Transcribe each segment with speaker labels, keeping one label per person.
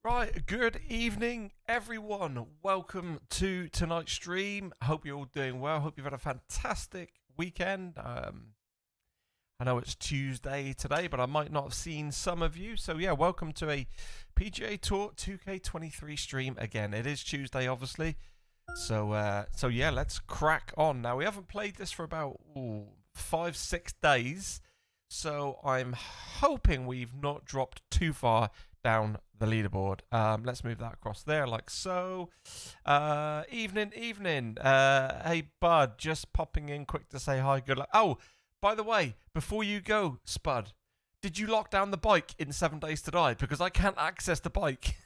Speaker 1: Right, good evening, everyone. Welcome to tonight's stream. Hope you're all doing well. Hope you've had a fantastic weekend. I know it's Tuesday today, but I might not have seen some of you. So yeah, welcome to a PGA Tour 2K23 stream again. It is Tuesday, obviously. So yeah, let's crack on. Now we haven't played this for about 5-6 days, so I'm hoping we've not dropped too far down the leaderboard. Let's move that across there like so. Evening. Hey Bud, just popping in quick to say hi. Good luck. Oh, by the way, before you go, Spud, did you lock down the bike in 7 Days to Die? Because I can't access the bike.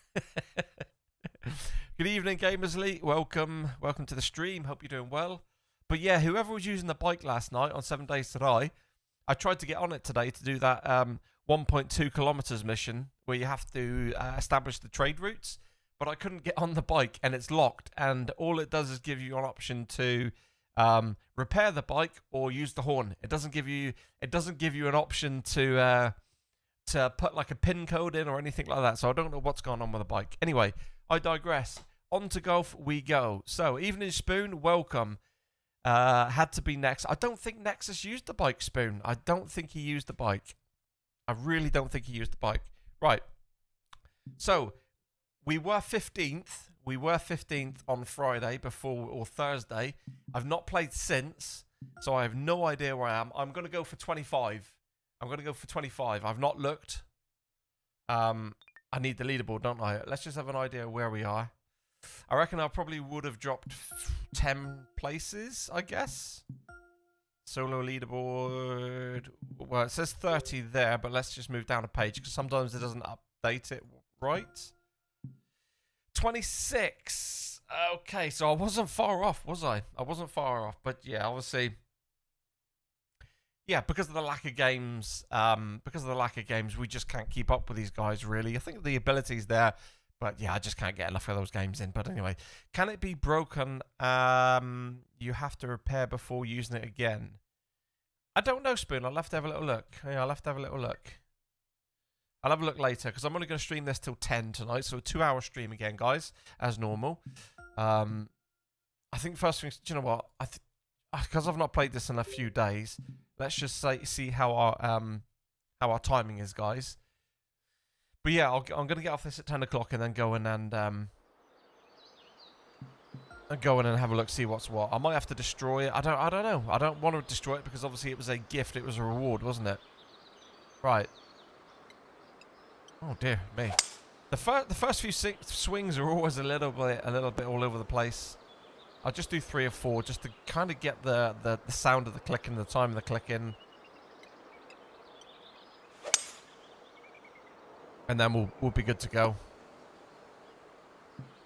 Speaker 1: Good evening, Gamers Elite. Welcome to the stream. Hope you're doing well. But yeah, whoever was using the bike last night on 7 Days to Die, I tried to get on it today to do that 1.2 kilometers mission where you have to establish the trade routes, but I couldn't get on the bike and it's locked, and all it does is give you an option to repair the bike or use the horn. It doesn't give you an option to put like a pin code in or anything like that. So I don't know what's going on with the bike. Anyway, I digress. On to golf we go. So Evening Spoon, welcome. Had to be Nex. I don't think Nexus used the bike, Spoon. I don't think he used the bike. I really don't think he used the bike. Right. So we were 15th. We were 15th on Friday or Thursday. I've not played since, so I have no idea where I am. I'm going to go for 25. I've not looked. I need the leaderboard, don't I? Let's just have an idea where we are. I reckon I probably would have dropped 10 places, I guess. Solo leaderboard. Well, it says 30 there, but let's just move down a page because sometimes it doesn't update it right. 26. Okay, so I wasn't far off, was I? I wasn't far off, but yeah, obviously. Yeah, because of the lack of games, we just can't keep up with these guys, really. I think the ability's there, but yeah, I just can't get enough of those games in. But anyway, can it be broken? You have to repair before using it again. I don't know, Spoon. I'll have to have a little look. Yeah, I'll have to have a little look. I'll have a look later because I'm only going to stream this till 10 tonight. So a 2-hour stream again, guys, as normal. I think first thing, do you know what? Because I've not played this in a few days, let's just see how our timing is, guys. But yeah, I'm going to get off this at 10 o'clock and then go in and have a look, see what's what. I might have to destroy it. I don't know. I don't want to destroy it because obviously it was a gift. It was a reward, wasn't it? Right. Oh dear me. The first few swings are always a little bit all over the place. I'll just do 3 or 4 just to kind of get the sound of the clicking, the time of the clicking. And then we'll be good to go.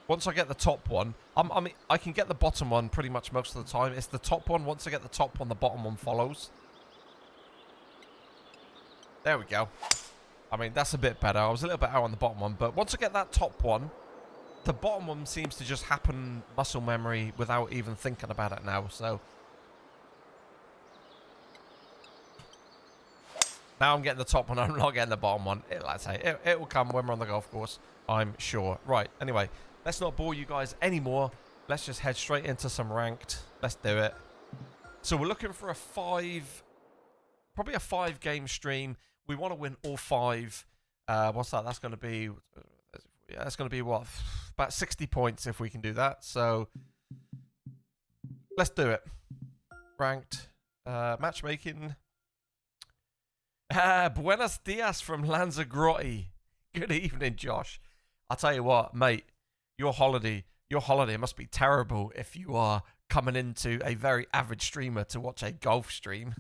Speaker 1: Once I get the top one, I mean, I can get the bottom one pretty much most of the time. It's the top one. Once I get the top one, the bottom one follows. There we go. I mean, that's a bit better. I was a little bit out on the bottom one, but once I get that top one, the bottom one seems to just happen muscle memory without even thinking about it now. So now I'm getting the top one. I'm not getting the bottom one. It will come when we're on the golf course, I'm sure. Right. Anyway, let's not bore you guys anymore. Let's just head straight into some ranked. Let's do it. So we're looking for probably a 5-game stream. We want to win all 5. What's that? That's going to be... Yeah, that's going to be what? About 60 points if we can do that. So let's do it. Ranked. Matchmaking. Buenos dias from Lanzagrotte. Good evening, Josh. I'll tell you what, mate. Your holiday must be terrible if you are coming into a very average streamer to watch a golf stream.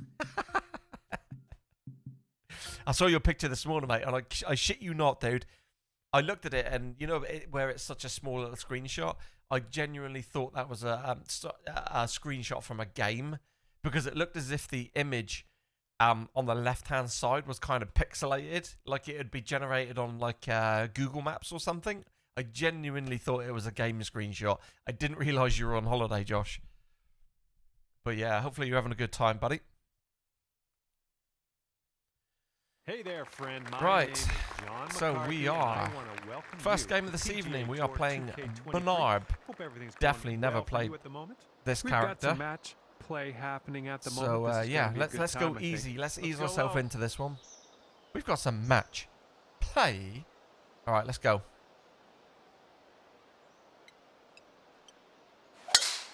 Speaker 1: I saw your picture this morning, mate, and I shit you not, dude. I looked at it, and you know where it's such a small little screenshot. I genuinely thought that was a screenshot from a game because it looked as if the image on the left-hand side was kind of pixelated, like it would be generated on like Google Maps or something. I genuinely thought it was a game screenshot. I didn't realise you were on holiday, Josh. But yeah, hopefully you're having a good time, buddy.
Speaker 2: Hey there, friend.
Speaker 1: Right,
Speaker 2: John
Speaker 1: so
Speaker 2: McCarthy,
Speaker 1: we
Speaker 2: and
Speaker 1: are
Speaker 2: I wanna welcome
Speaker 1: first
Speaker 2: you
Speaker 1: game of
Speaker 2: to
Speaker 1: this
Speaker 2: PGA
Speaker 1: evening. We are
Speaker 2: Tour
Speaker 1: playing
Speaker 2: 2K23.
Speaker 1: Bernard.
Speaker 2: Hope everything's
Speaker 1: Definitely
Speaker 2: going
Speaker 1: never
Speaker 2: well for
Speaker 1: played
Speaker 2: you at the moment.
Speaker 1: this
Speaker 2: We've got
Speaker 1: character.
Speaker 2: some match play happening at the moment.
Speaker 1: So
Speaker 2: This is
Speaker 1: yeah,
Speaker 2: gonna be a good
Speaker 1: let's
Speaker 2: time,
Speaker 1: go
Speaker 2: I think.
Speaker 1: easy. Let's ease
Speaker 2: go
Speaker 1: ourselves
Speaker 2: low.
Speaker 1: into this one. We've got some match play. All right, let's go.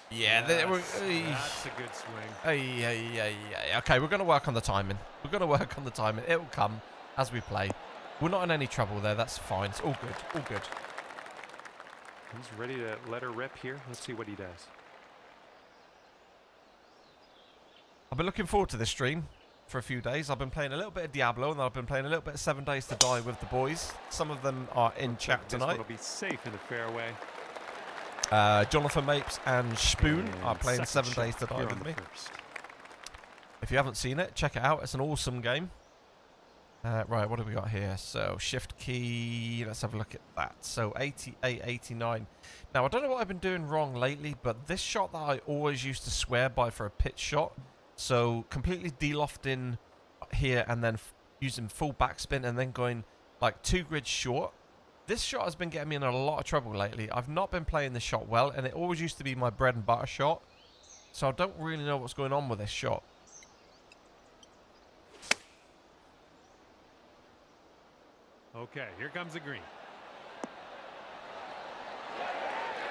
Speaker 1: Yeah,
Speaker 2: Yes,
Speaker 1: there we.
Speaker 2: that's a good swing.
Speaker 1: Okay, we're gonna work on the timing. We're gonna work on the timing. It will come as we play. We're not in any trouble there. That's fine. It's all good. All good.
Speaker 2: He's ready to let her rip here. Let's see what he does.
Speaker 1: I've been looking forward to this stream for a few days. I've been playing a little bit of Diablo, and I've been playing a little bit of 7 Days to Die with the boys. Some of them are in chat
Speaker 2: This
Speaker 1: tonight.
Speaker 2: one will be safe in the fairway.
Speaker 1: Jonathan Mapes and Spoon
Speaker 2: And
Speaker 1: are playing 7
Speaker 2: second
Speaker 1: Days to
Speaker 2: shot
Speaker 1: Die
Speaker 2: here
Speaker 1: with
Speaker 2: on
Speaker 1: me.
Speaker 2: the first.
Speaker 1: If you haven't seen it, check it out. It's an awesome game. Right, what have we got here? So, shift key. Let's have a look at that. So, 88, 89. Now, I don't know what I've been doing wrong lately, but this shot that I always used to swear by for a pitch shot, so completely de-lofting here and then using full backspin and then going like 2 grids short. This shot has been getting me in a lot of trouble lately. I've not been playing this shot well, and it always used to be my bread and butter shot. So I don't really know what's going on with this shot.
Speaker 2: Okay, here comes the green.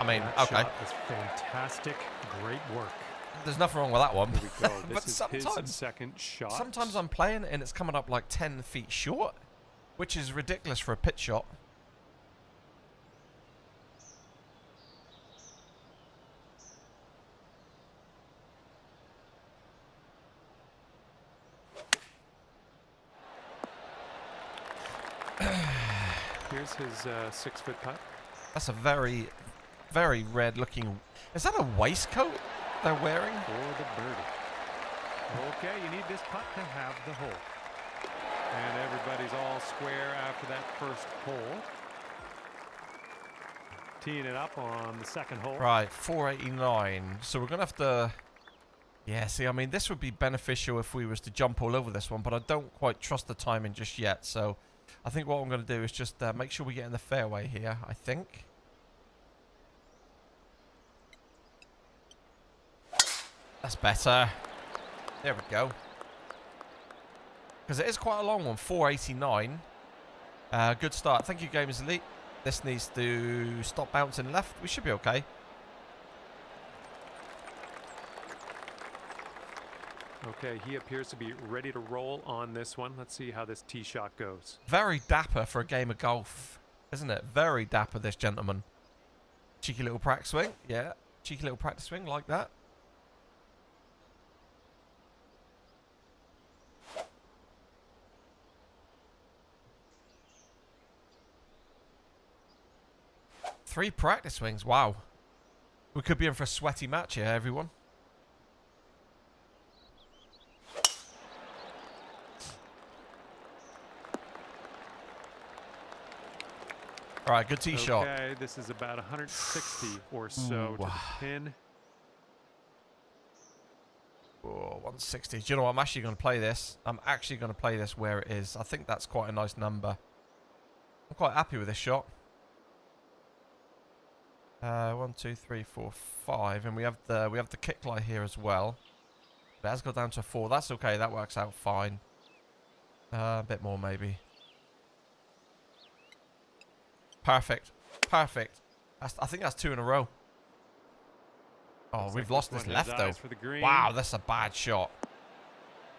Speaker 1: I mean,
Speaker 2: That
Speaker 1: okay.
Speaker 2: shot is fantastic. Great work.
Speaker 1: There's nothing wrong with that one.
Speaker 2: Here we go.
Speaker 1: But
Speaker 2: This is
Speaker 1: sometimes,
Speaker 2: his second shot.
Speaker 1: sometimes I'm playing and it's coming up like 10 feet short, which is ridiculous for a pitch shot.
Speaker 2: Here's his 6-foot putt.
Speaker 1: That's a very, very red looking... Is that a waistcoat they're wearing?
Speaker 2: For the birdie. Okay, you need this putt to have the hole. And everybody's all square after that first hole. Teeing it up on the second hole.
Speaker 1: Right, 489. So we're going to have to... Yeah, see, I mean, this would be beneficial if we was to jump all over this one, but I don't quite trust the timing just yet. So I think what I'm going to do is just make sure we get in the fairway here, I think. That's better. There we go. Because it is quite a long one, 489. Good start. Thank you, Gamers Elite. This needs to stop bouncing left. We should be okay.
Speaker 2: Okay, he appears to be ready to roll on this one. Let's see how this tee shot goes.
Speaker 1: Very dapper for a game of golf, isn't it? Very dapper, this gentleman. Cheeky little practice swing. Yeah, cheeky little practice swing like that. Three practice swings. Wow. We could be in for a sweaty match here, everyone. All right, good tee shot.
Speaker 2: Okay, this is about 160 or so to the pin.
Speaker 1: Oh, 160. Do you know what? I'm actually going to play this. I'm actually going to play this where it is. I think that's quite a nice number. I'm quite happy with this shot. 1, 2, 3, 4, 5, and we have the kick light here as well. But it has got down to 4. That's okay. That works out fine. A bit more maybe. Perfect. Perfect. I think that's 2 in a row. Oh, we've lost this left though. Wow, that's a bad shot.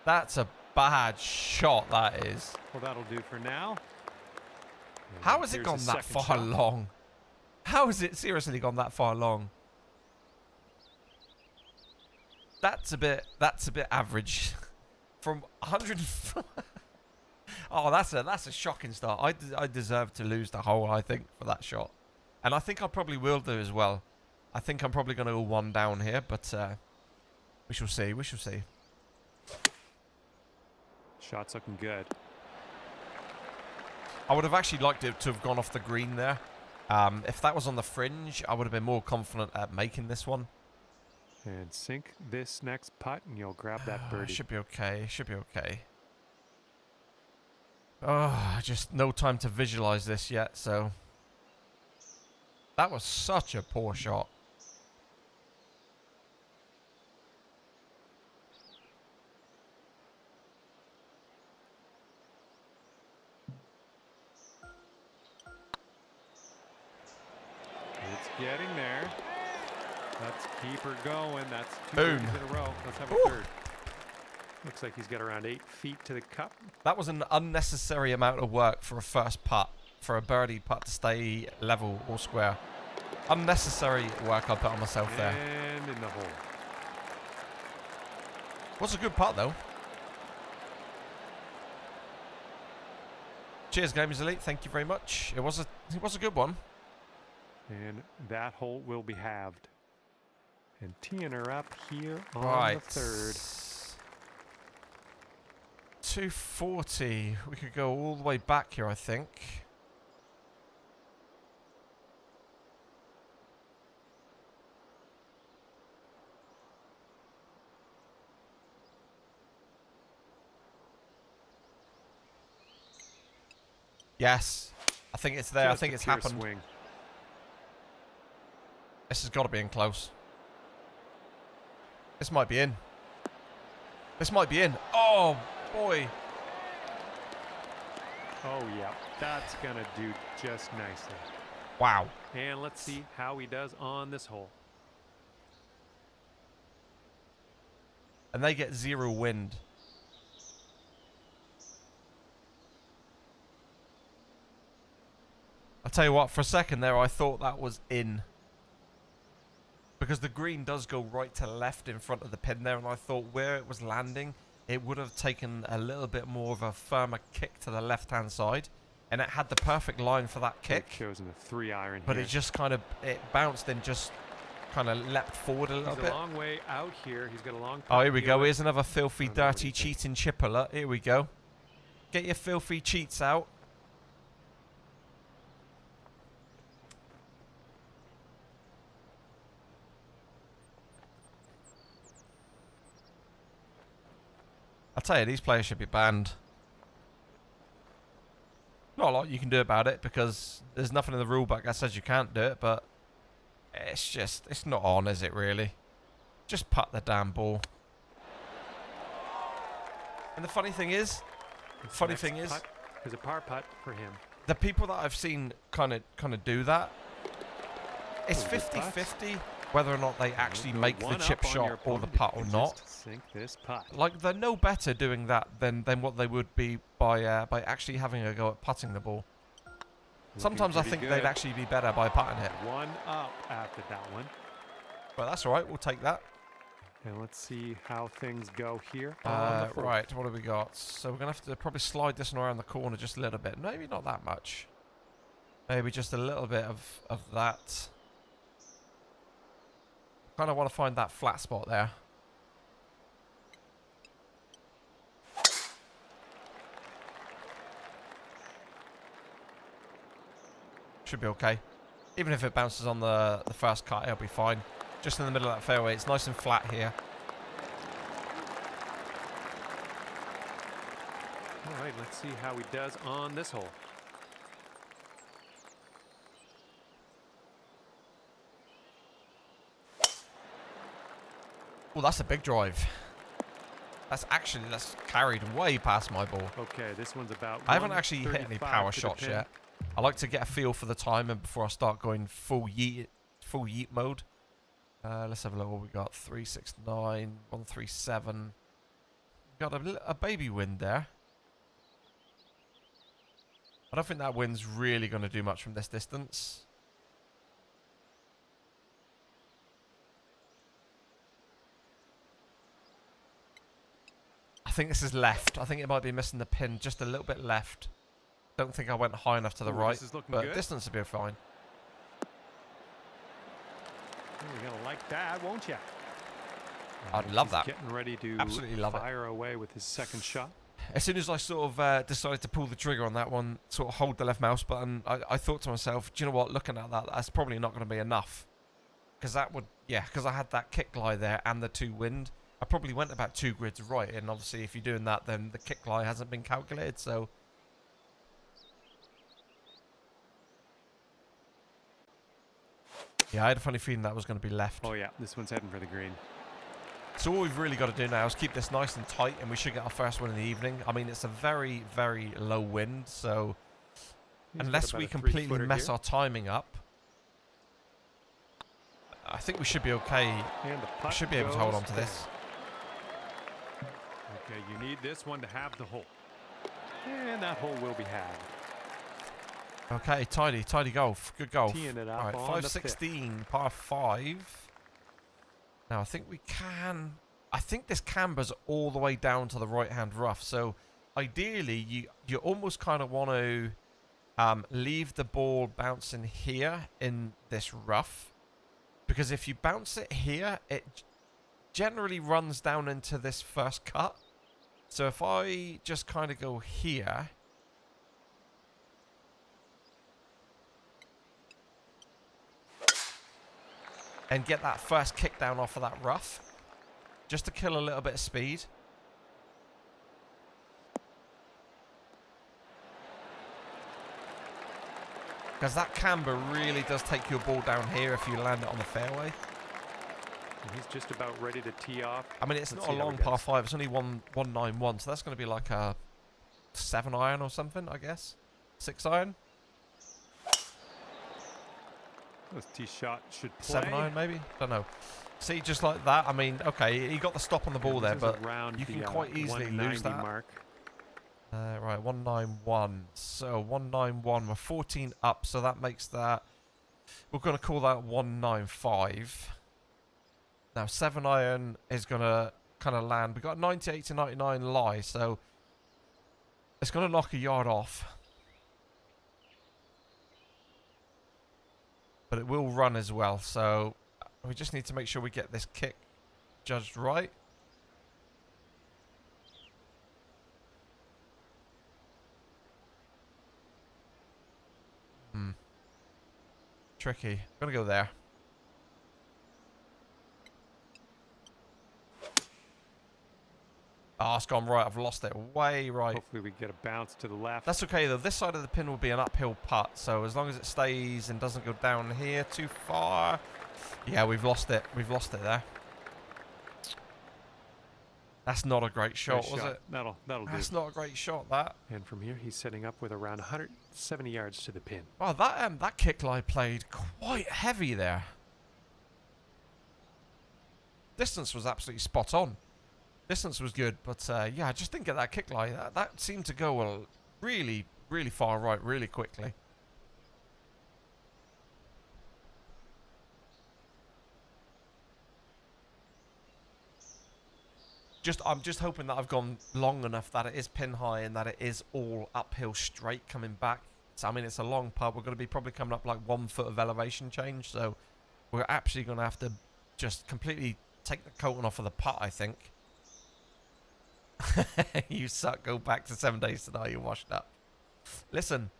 Speaker 1: That's a bad shot, that is.
Speaker 2: Well, that'll do for now.
Speaker 1: How has it gone that far long? How has it seriously gone that far long? That's a bit average. From 100. Oh, that's a shocking start. I deserve to lose the hole, I think, for that shot. And I think I probably will do as well. I think I'm probably going to go 1 down here, but we shall see. We shall see.
Speaker 2: Shot's looking good.
Speaker 1: I would have actually liked it to have gone off the green there. If that was on the fringe, I would have been more confident at making this one.
Speaker 2: And sink this next putt, and you'll grab that birdie.
Speaker 1: Should be okay. Should be okay. Oh, just no time to visualize this yet, so. That was such a poor shot.
Speaker 2: It's getting there. Let's keep her going. That's 2
Speaker 1: Boom.
Speaker 2: birdies in a row. Let's have a
Speaker 1: Ooh.
Speaker 2: third. Looks like he's got around 8 feet to the cup.
Speaker 1: That was an unnecessary amount of work for a first putt, for a birdie putt to stay level or square. Unnecessary work I put on myself there.
Speaker 2: And in the hole.
Speaker 1: Was a good putt though. Cheers, Gamers Elite. Thank you very much. It was a good one.
Speaker 2: And that hole will be halved. And teeing her up here on
Speaker 1: Right.
Speaker 2: the third.
Speaker 1: 240. We could go all the way back here, I think. Yes. I think it's there. I think it's happened.
Speaker 2: Swing.
Speaker 1: This has got to be in close. This might be in. This might be in. Oh, boy.
Speaker 2: Oh, yeah. That's going to do just nicely.
Speaker 1: Wow.
Speaker 2: And let's see how he does on this hole.
Speaker 1: And they get 0 wind. I'll tell you what, for a second there, I thought that was in. Because the green does go right to left in front of the pin there, and I thought where it was landing, it would have taken a little bit more of a firmer kick to the left-hand side. And it had the perfect line for that kick.
Speaker 2: Chosen a 3-iron
Speaker 1: But
Speaker 2: here.
Speaker 1: it just kind of, it bounced and just kind of leapt forward a little
Speaker 2: He's
Speaker 1: bit.
Speaker 2: a long way out here. He's got a long
Speaker 1: Oh, here we
Speaker 2: putt
Speaker 1: go.
Speaker 2: here.
Speaker 1: Here's another filthy,
Speaker 2: I don't know what
Speaker 1: dirty,
Speaker 2: he thinks.
Speaker 1: cheating chip alert. Here we go. Get your filthy cheats out. I'll tell you, these players should be banned. Not a lot you can do about it because there's nothing in the rule book that says you can't do it, but it's just, it's not on, is it really? Just putt the damn ball. And the funny thing is,
Speaker 2: Next putt is a par putt for him.
Speaker 1: the people that I've seen kind of do that, it's
Speaker 2: Oh, good putt.
Speaker 1: 50-50 whether or not they actually
Speaker 2: Go
Speaker 1: make the
Speaker 2: one
Speaker 1: chip
Speaker 2: up on your
Speaker 1: shot or the
Speaker 2: opponent
Speaker 1: putt
Speaker 2: if
Speaker 1: or
Speaker 2: you
Speaker 1: not.
Speaker 2: just sink this putt.
Speaker 1: Like, they're no better doing that than what they would be by actually having a go at putting the ball. Sometimes I
Speaker 2: pretty
Speaker 1: think
Speaker 2: good.
Speaker 1: they'd actually be better by putting it.
Speaker 2: One up after that one.
Speaker 1: But that's all right. We'll take that.
Speaker 2: And let's see how things go here. on the fourth.
Speaker 1: Right, what have we got? So we're going to have to probably slide this one around the corner just a little bit. Maybe not that much. Maybe just a little bit of that. Kind of want to find that flat spot there. Should be okay. Even if it bounces on the first cut, it'll be fine. Just in the middle of that fairway. It's nice and flat here.
Speaker 2: All right, let's see how he does on this hole.
Speaker 1: Oh, that's a big drive. That's carried way past my ball.
Speaker 2: Okay, this one's about
Speaker 1: I haven't actually hit any
Speaker 2: 135
Speaker 1: power
Speaker 2: to the
Speaker 1: shots
Speaker 2: pin.
Speaker 1: yet. I like to get a feel for the timing before I start going full yeet mode. Let's have a look what we got. 369, 137. Got a baby wind there. I don't think that wind's really going to do much from this distance. I think this is left. I think it might be missing the pin just a little bit left. Don't think I went high enough to the
Speaker 2: Ooh,
Speaker 1: right,
Speaker 2: this is looking
Speaker 1: but
Speaker 2: good.
Speaker 1: distance will be fine.
Speaker 2: You're gonna like that, won't you?
Speaker 1: I'd love that.
Speaker 2: Getting ready to
Speaker 1: Absolutely love it.
Speaker 2: fire away with his second shot.
Speaker 1: As soon as I sort of decided to pull the trigger on that one, sort of hold the left mouse button, I thought to myself, do you know what, looking at that, that's probably not going to be enough. Because that would, yeah, because I had that kick lie there and the 2 wind. I probably went about 2 grids right, and obviously if you're doing that, then the kick lie hasn't been calculated, so Yeah, I had a funny feeling that was going to be left.
Speaker 2: Oh yeah, this one's heading for the green.
Speaker 1: So all we've really got to do now is keep this nice and tight, and we should get our first one in the evening. I mean, it's a very, very low wind, so unless we completely mess our timing up, I think we should be okay. We should be able to hold on to this.
Speaker 2: Okay, you need this one to have the hole. And that hole will be had.
Speaker 1: Okay, tidy golf. Good golf.
Speaker 2: Teeing it up
Speaker 1: Right,
Speaker 2: on the
Speaker 1: 516, par 5. Now, I think we can... I think this cambers all the way down to the right-hand rough. So, ideally, you almost kind of want to leave the ball bouncing here in this rough. Because if you bounce it here, it generally runs down into this first cut. So, if I just kind of go here... and get that first kick down off of that rough, just to kill a little bit of speed. Because that camber really does take your ball down here if you land it on the fairway.
Speaker 2: And he's just about ready to tee off.
Speaker 1: I mean, it's not a long par 5. It's only 191, so that's going to be like a 7 iron or something, I guess. 6 iron.
Speaker 2: This tee shot should play.
Speaker 1: 7 iron maybe? Don't know. See, just like that. I mean, okay, he got the stop on the ball there, but you can quite easily lose that.
Speaker 2: Mark.
Speaker 1: Right, 191. So 191. We're 14 up, so that makes that. We're going to call that 195. Now 7 iron is going to kind of land. We got 98 to 99 lie, so it's going to knock a yard off. But it will run as well, so we just need to make sure we get this kick judged right. Tricky. I'm going to go there. Oh, it's gone right. I've lost it. Way right.
Speaker 2: Hopefully we get a bounce to the left.
Speaker 1: That's okay, though. This side of the pin will be an uphill putt, so as long as it stays and doesn't go down here too far. Yeah, we've lost it. We've lost it there. That's not a great shot, was it?
Speaker 2: That'll do.
Speaker 1: That's not a great shot, that.
Speaker 2: And from here, he's setting up with around 170 yards to the pin.
Speaker 1: Oh, that kick lie played quite heavy there. Distance was absolutely spot on. Distance was good, but yeah, I just didn't get that kick lie. That seemed to go really, really far right, really quickly. I'm just hoping that I've gone long enough that it is pin high and that it is all uphill straight coming back. So, I mean, it's a long putt. We're going to be probably coming up like 1 foot of elevation change. So we're actually going to have to just completely take the coating off of the putt, I think. You suck. Go back to 7 days tonight. You're washed up. Listen,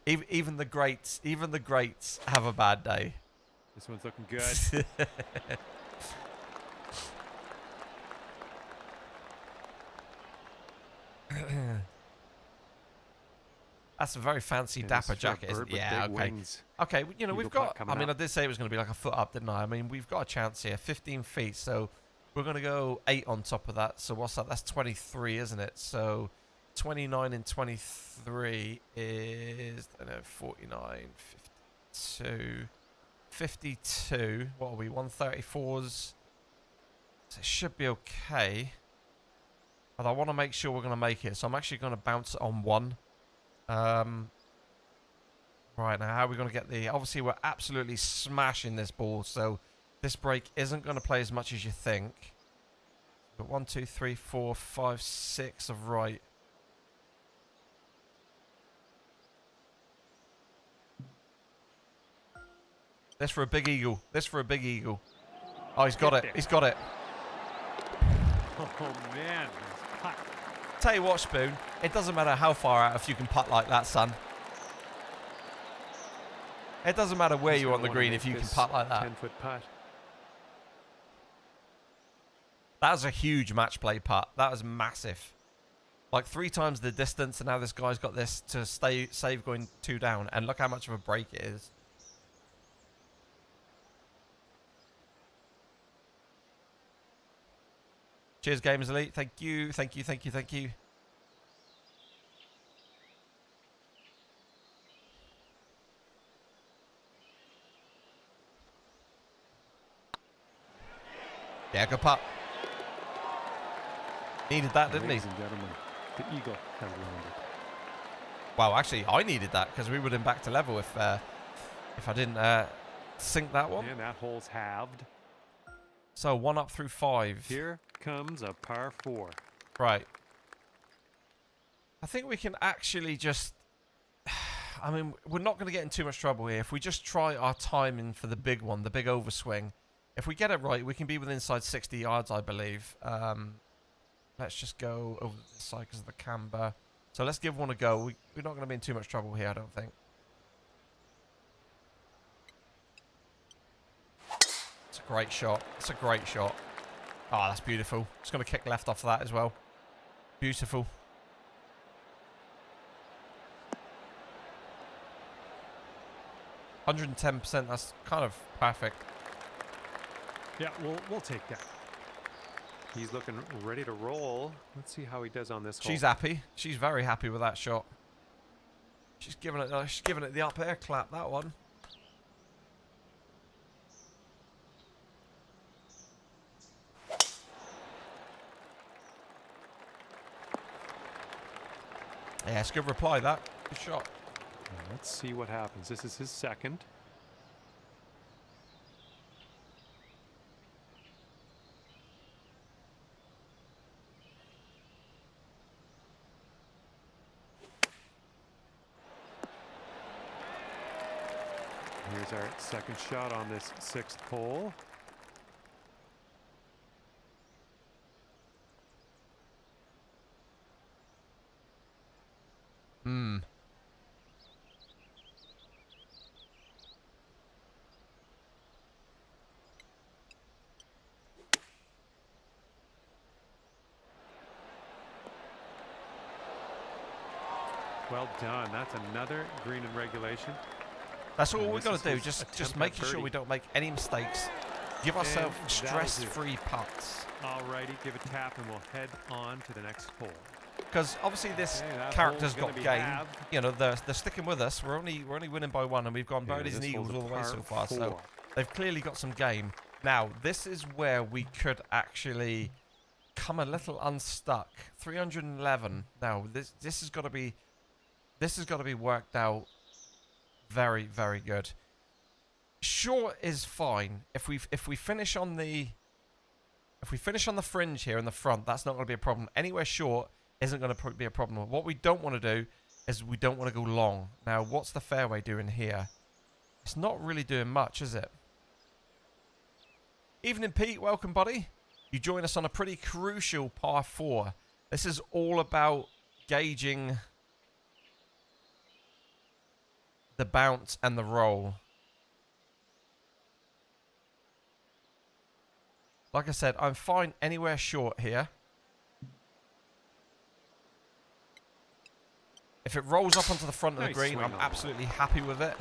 Speaker 1: even the greats have a bad day.
Speaker 2: This one's looking good.
Speaker 1: That's a very fancy dapper jacket, isn't it? Yeah, okay.
Speaker 2: Wings.
Speaker 1: Okay, you know, we've got... I mean, I did say it was going to be like a foot up, didn't I? I mean, we've got a chance here. 15 feet, so we're going to go 8 on top of that. So what's that? That's 23, isn't it? So 29 and 23 is, I don't know, 49, 52, 52. What are we? 134s. So it should be okay. But I want to make sure we're going to make it. So I'm actually going to bounce it on 1. Right, now how are we going to get the... Obviously, we're absolutely smashing this ball, so this break isn't going to play as much as you think. But 1, 2, 3, 4, 5, 6 of right. This for a big eagle. This for a big eagle. Oh, he's got it. He's got it.
Speaker 2: Oh, man. Putt.
Speaker 1: Tell you what, Spoon, it doesn't matter how far out if you can putt like that, son. It doesn't matter where you're on the green if you can putt like that.
Speaker 2: 10-foot putt.
Speaker 1: That was a huge match play putt. That was massive. Like 3 times the distance, and now this guy's got this to save going 2 down. And look how much of a break it is. Cheers, Gamers Elite. Thank you, thank you, thank you, thank you. Yeah, good putt. Needed that, didn't he?
Speaker 2: Ladies and gentlemen, the eagle has landed.
Speaker 1: Wow, actually, I needed that because we would have been back to level if I didn't sink that one.
Speaker 2: And that hole's halved.
Speaker 1: So 1 up through 5.
Speaker 2: Here comes a par 4.
Speaker 1: Right. I think we can actually just... I mean, we're not going to get in too much trouble here. If we just try our timing for the big one, the big overswing, if we get it right, we can be within inside 60 yards, I believe. Let's just go over this side because of the camber. So let's give one a go. We're not going to be in too much trouble here, I don't think. It's a great shot. It's a great shot. Oh, that's beautiful. It's going to kick left off of that as well. Beautiful. %. That's kind of perfect.
Speaker 2: Yeah, we'll take that. He's looking ready to roll. Let's see how he does on this hole.
Speaker 1: She's happy. She's very happy with that shot. She's giving it the up air clap, that one. Yeah, it's a good reply, that. Good shot.
Speaker 2: Let's see what happens. This is his second. Here's our second shot on this 6th hole. Well done. That's another green in regulation.
Speaker 1: That's all we've got to do. Just making sure we don't make any mistakes. Give ourselves stress-free putts.
Speaker 2: Alrighty, give a tap and we'll head on to the next hole.
Speaker 1: Because obviously this character's got game. You know, they're sticking with us. We're only winning by 1, and we've gone birdies and eagles all the way so far. So they've clearly got some game. Now this is where we could actually come a little unstuck. 311. Now this has got to be worked out very, very good. Short is fine. If we finish on the fringe here in the front, that's not going to be a problem. Anywhere short isn't going to be a problem. What we don't want to do is we don't want to go long. Now, what's the fairway doing here? It's not really doing much, is it? Evening, Pete. Welcome, buddy. You join us on a pretty crucial par 4. This is all about gauging the bounce and the roll. Like I said, I'm fine anywhere short here. If it rolls up onto the front of the green, I'm absolutely happy with it.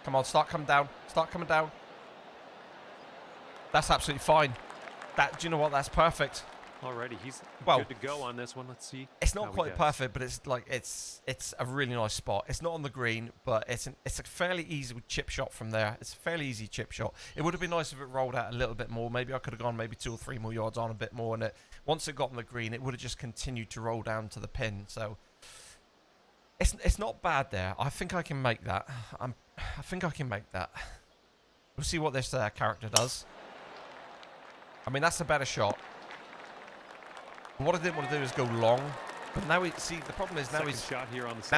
Speaker 1: Come on, start coming down. Start coming down. That's absolutely fine. Do you know what? That's perfect.
Speaker 2: Alrighty, he's good to go on this one. Let's see.
Speaker 1: It's not quite perfect, but it's like it's a really nice spot. It's not on the green, but it's a fairly easy chip shot from there. It's a fairly easy chip shot. It would have been nice if it rolled out a little bit more. Maybe I could have gone maybe 2 or 3 more yards on a bit more, and once it got on the green, it would have just continued to roll down to the pin. So it's not bad there. I think I can make that. I think I can make that. We'll see what this character does. I mean, that's a better shot. What I didn't want to do is go long, but now the problem is now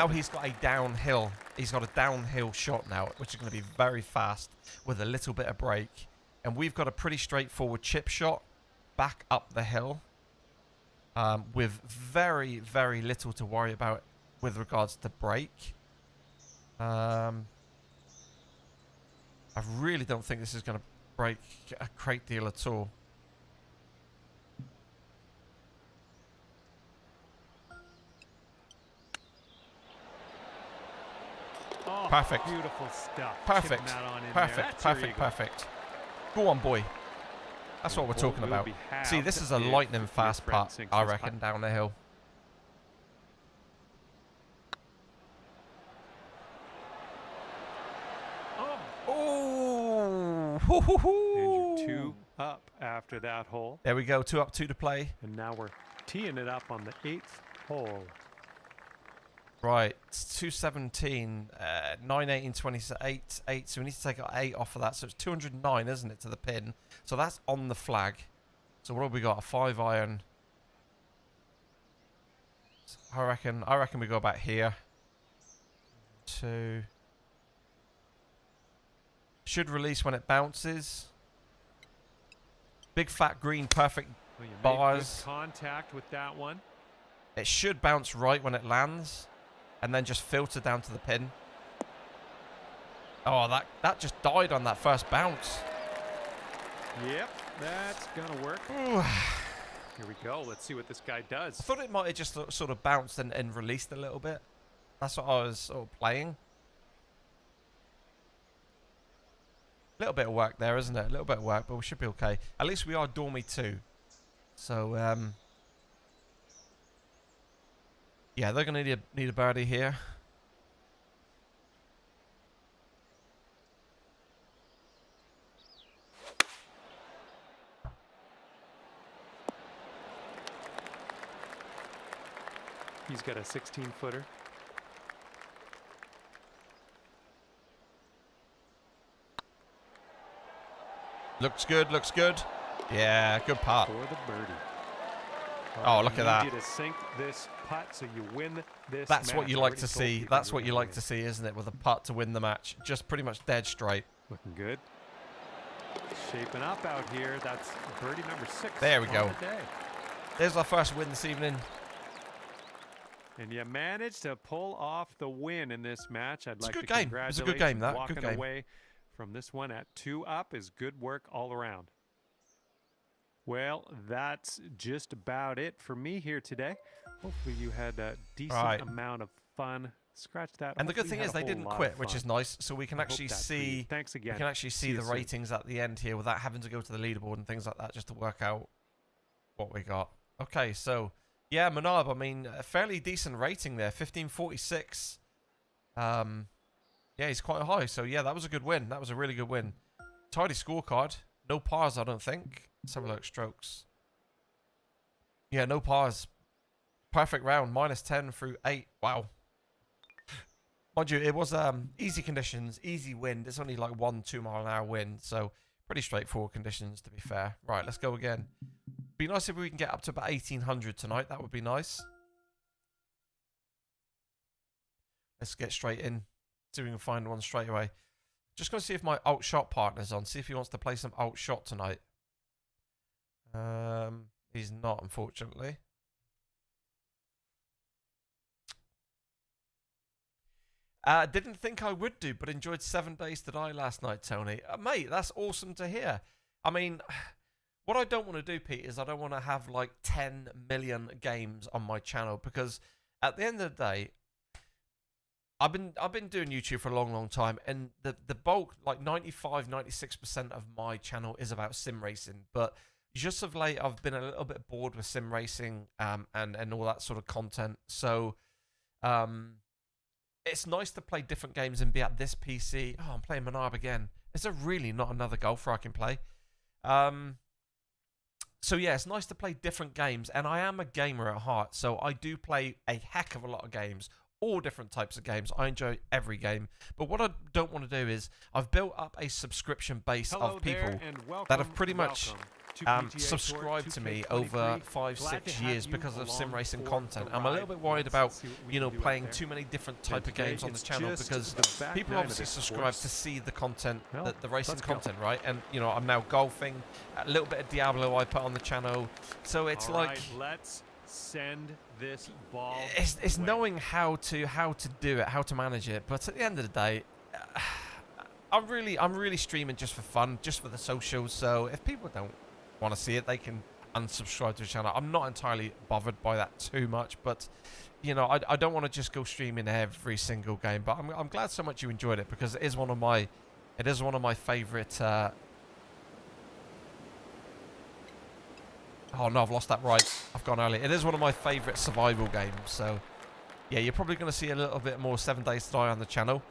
Speaker 1: he's got a downhill. He's got a downhill shot now, which is going to be very fast with a little bit of break. And we've got a pretty straightforward chip shot back up the hill with very, very little to worry about with regards to break. I really don't think this is going to break a great deal at all.
Speaker 2: Oh,
Speaker 1: Perfect.
Speaker 2: Beautiful stuff.
Speaker 1: Perfect.
Speaker 2: Chipping that on in
Speaker 1: Perfect.
Speaker 2: there. That's
Speaker 1: Perfect.
Speaker 2: your eagle.
Speaker 1: Perfect. Go on, boy. That's what we're talking about. See, this is a lightning fast putt, I reckon, down the hill. Oh!
Speaker 2: And you're 2 up after that hole.
Speaker 1: There we go. 2 up, 2 to play.
Speaker 2: And now we're teeing it up on the 8th hole.
Speaker 1: Right, it's 217, 9, 18, 28, 8. So we need to take our 8 off of that. So it's 209, isn't it, to the pin? So that's on the flag. So what have we got? A 5 iron. I reckon we go about here. 2. Should release when it bounces. Big fat green, perfect
Speaker 2: Well, you made
Speaker 1: bars.
Speaker 2: good contact with that one.
Speaker 1: It should bounce right when it lands, and then just filter down to the pin. Oh, that just died on that first bounce.
Speaker 2: Yep, that's gonna work.
Speaker 1: Ooh.
Speaker 2: Here we go. Let's see what this guy does.
Speaker 1: I thought it might have just sort of bounced and released a little bit. That's what I was sort of playing. A little bit of work there, isn't it? A little bit of work, but we should be okay. At least we are Dormy 2. So, yeah, they're going to need a birdie here.
Speaker 2: He's got a 16-footer.
Speaker 1: Looks good, looks good. Yeah, good putt.
Speaker 2: For the birdie.
Speaker 1: Oh, look at that.
Speaker 2: You need to sink this putt so you win this
Speaker 1: That's
Speaker 2: match.
Speaker 1: what you
Speaker 2: I
Speaker 1: like
Speaker 2: already
Speaker 1: to
Speaker 2: told
Speaker 1: see.
Speaker 2: you
Speaker 1: That's
Speaker 2: were
Speaker 1: what you
Speaker 2: gonna
Speaker 1: like
Speaker 2: win.
Speaker 1: to see, isn't it? With a putt to win the match. Just pretty much dead straight.
Speaker 2: Looking good. Shaping up out here. That's birdie number 6.
Speaker 1: There we
Speaker 2: on
Speaker 1: go.
Speaker 2: the day.
Speaker 1: There's our first win this evening.
Speaker 2: And you managed to pull off the win in this match. I'd
Speaker 1: It's a
Speaker 2: like
Speaker 1: good
Speaker 2: to
Speaker 1: game.
Speaker 2: congratulate
Speaker 1: It's a good game,
Speaker 2: you.
Speaker 1: that.
Speaker 2: Walking
Speaker 1: Good game.
Speaker 2: away from this one at 2 up is good work all around. Well, that's just about it for me here today. Hopefully you had a decent amount of fun. Scratch that.
Speaker 1: And the good
Speaker 2: Hopefully
Speaker 1: thing
Speaker 2: you
Speaker 1: is
Speaker 2: had a
Speaker 1: they
Speaker 2: whole
Speaker 1: didn't
Speaker 2: lot
Speaker 1: quit,
Speaker 2: of
Speaker 1: which
Speaker 2: fun.
Speaker 1: is nice. So we can
Speaker 2: I hope
Speaker 1: actually
Speaker 2: that's for you.
Speaker 1: see.
Speaker 2: Thanks again.
Speaker 1: We can actually see
Speaker 2: you
Speaker 1: the
Speaker 2: soon.
Speaker 1: ratings at the end here without having to go to the leaderboard and things like that just to work out what we got. Okay, so yeah, Manab, I mean, a fairly decent rating there, 1546. Yeah, he's quite high. So yeah, that was a good win. That was a really good win. Tidy scorecard. No pars, I don't think. Let's have a look. Strokes. Yeah, no pars. Perfect round. -10 through 8. Wow. Mind you, it was easy conditions, easy wind. It's only like 1-2 mile an hour wind, so pretty straightforward conditions, to be fair. Right, let's go again. Be nice if we can get up to about 1800 tonight. That would be nice. Let's get straight in. See if we can find one straight away. Just going to see if my alt shot partner's on. See if he wants to play some alt shot tonight. He's not, unfortunately. Didn't think I would do, but enjoyed 7 Days to Die last night, Tony. Mate, that's awesome to hear. I mean, what I don't want to do, Pete, is I don't want to have like 10 million games on my channel, because at the end of the day, I've been doing YouTube for a long time, and the bulk, like 95-96% of my channel is about sim racing. But just of late, I've been a little bit bored with sim racing and all that sort of content. So it's nice to play different games and be at this PC. Oh, I'm playing Manab again. Is there really not another golfer I can play? So yeah, it's nice to play different games, and I am a gamer at heart, so I do play a heck of a lot of games. All different types of games. I enjoy every game. But what I don't want to do is I've built up a subscription base of people that have pretty much subscribed to me over 5-6 years because of sim racing content. I'm a little bit worried about, you know, playing too many different type of games on the channel, because people obviously subscribe to see the content, the racing content, right? And, you know, I'm now golfing, a little bit of Diablo I put on the channel. So it's like,
Speaker 2: let's send this ball.
Speaker 1: It's knowing how to do it, how to manage it. But at the end of the day, I'm really streaming just for fun, just for the socials. So if people don't want to see it, they can unsubscribe to the channel. I'm not entirely bothered by that too much, but you know, I don't want to just go streaming every single game. But I'm glad so much you enjoyed it, because it is one of my favorite. Oh no, I've lost that right. I've gone early. It is one of my favorite survival games. So yeah, you're probably going to see a little bit more 7 Days to Die on the channel.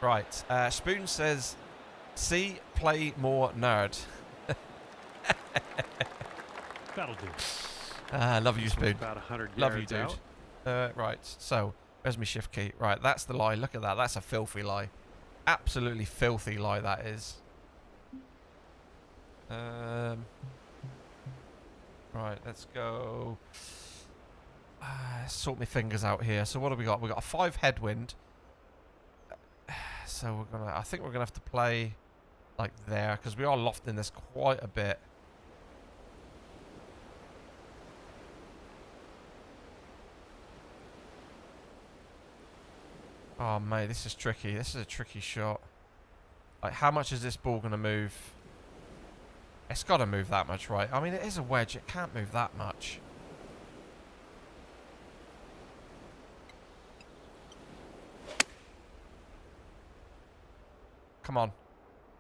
Speaker 1: Right, Spoon says, "See, play more, nerd."
Speaker 2: That'll do.
Speaker 1: Love you, Spoon.
Speaker 2: About 100
Speaker 1: Love you,
Speaker 2: yards
Speaker 1: dude.
Speaker 2: out.
Speaker 1: Right, so where's my shift key? Right, that's the lie. Look at that. That's a filthy lie. Absolutely filthy lie that is. Right, let's go. Sort my fingers out here. So what have we got? We got a 5 headwind. So we're gonna. I think we're gonna have to play like there, because we are lofting this quite a bit. Oh mate, this is tricky. This is a tricky shot. Like, how much is this ball gonna move? It's got to move that much, right? I mean, it is a wedge. It can't move that much. Come on.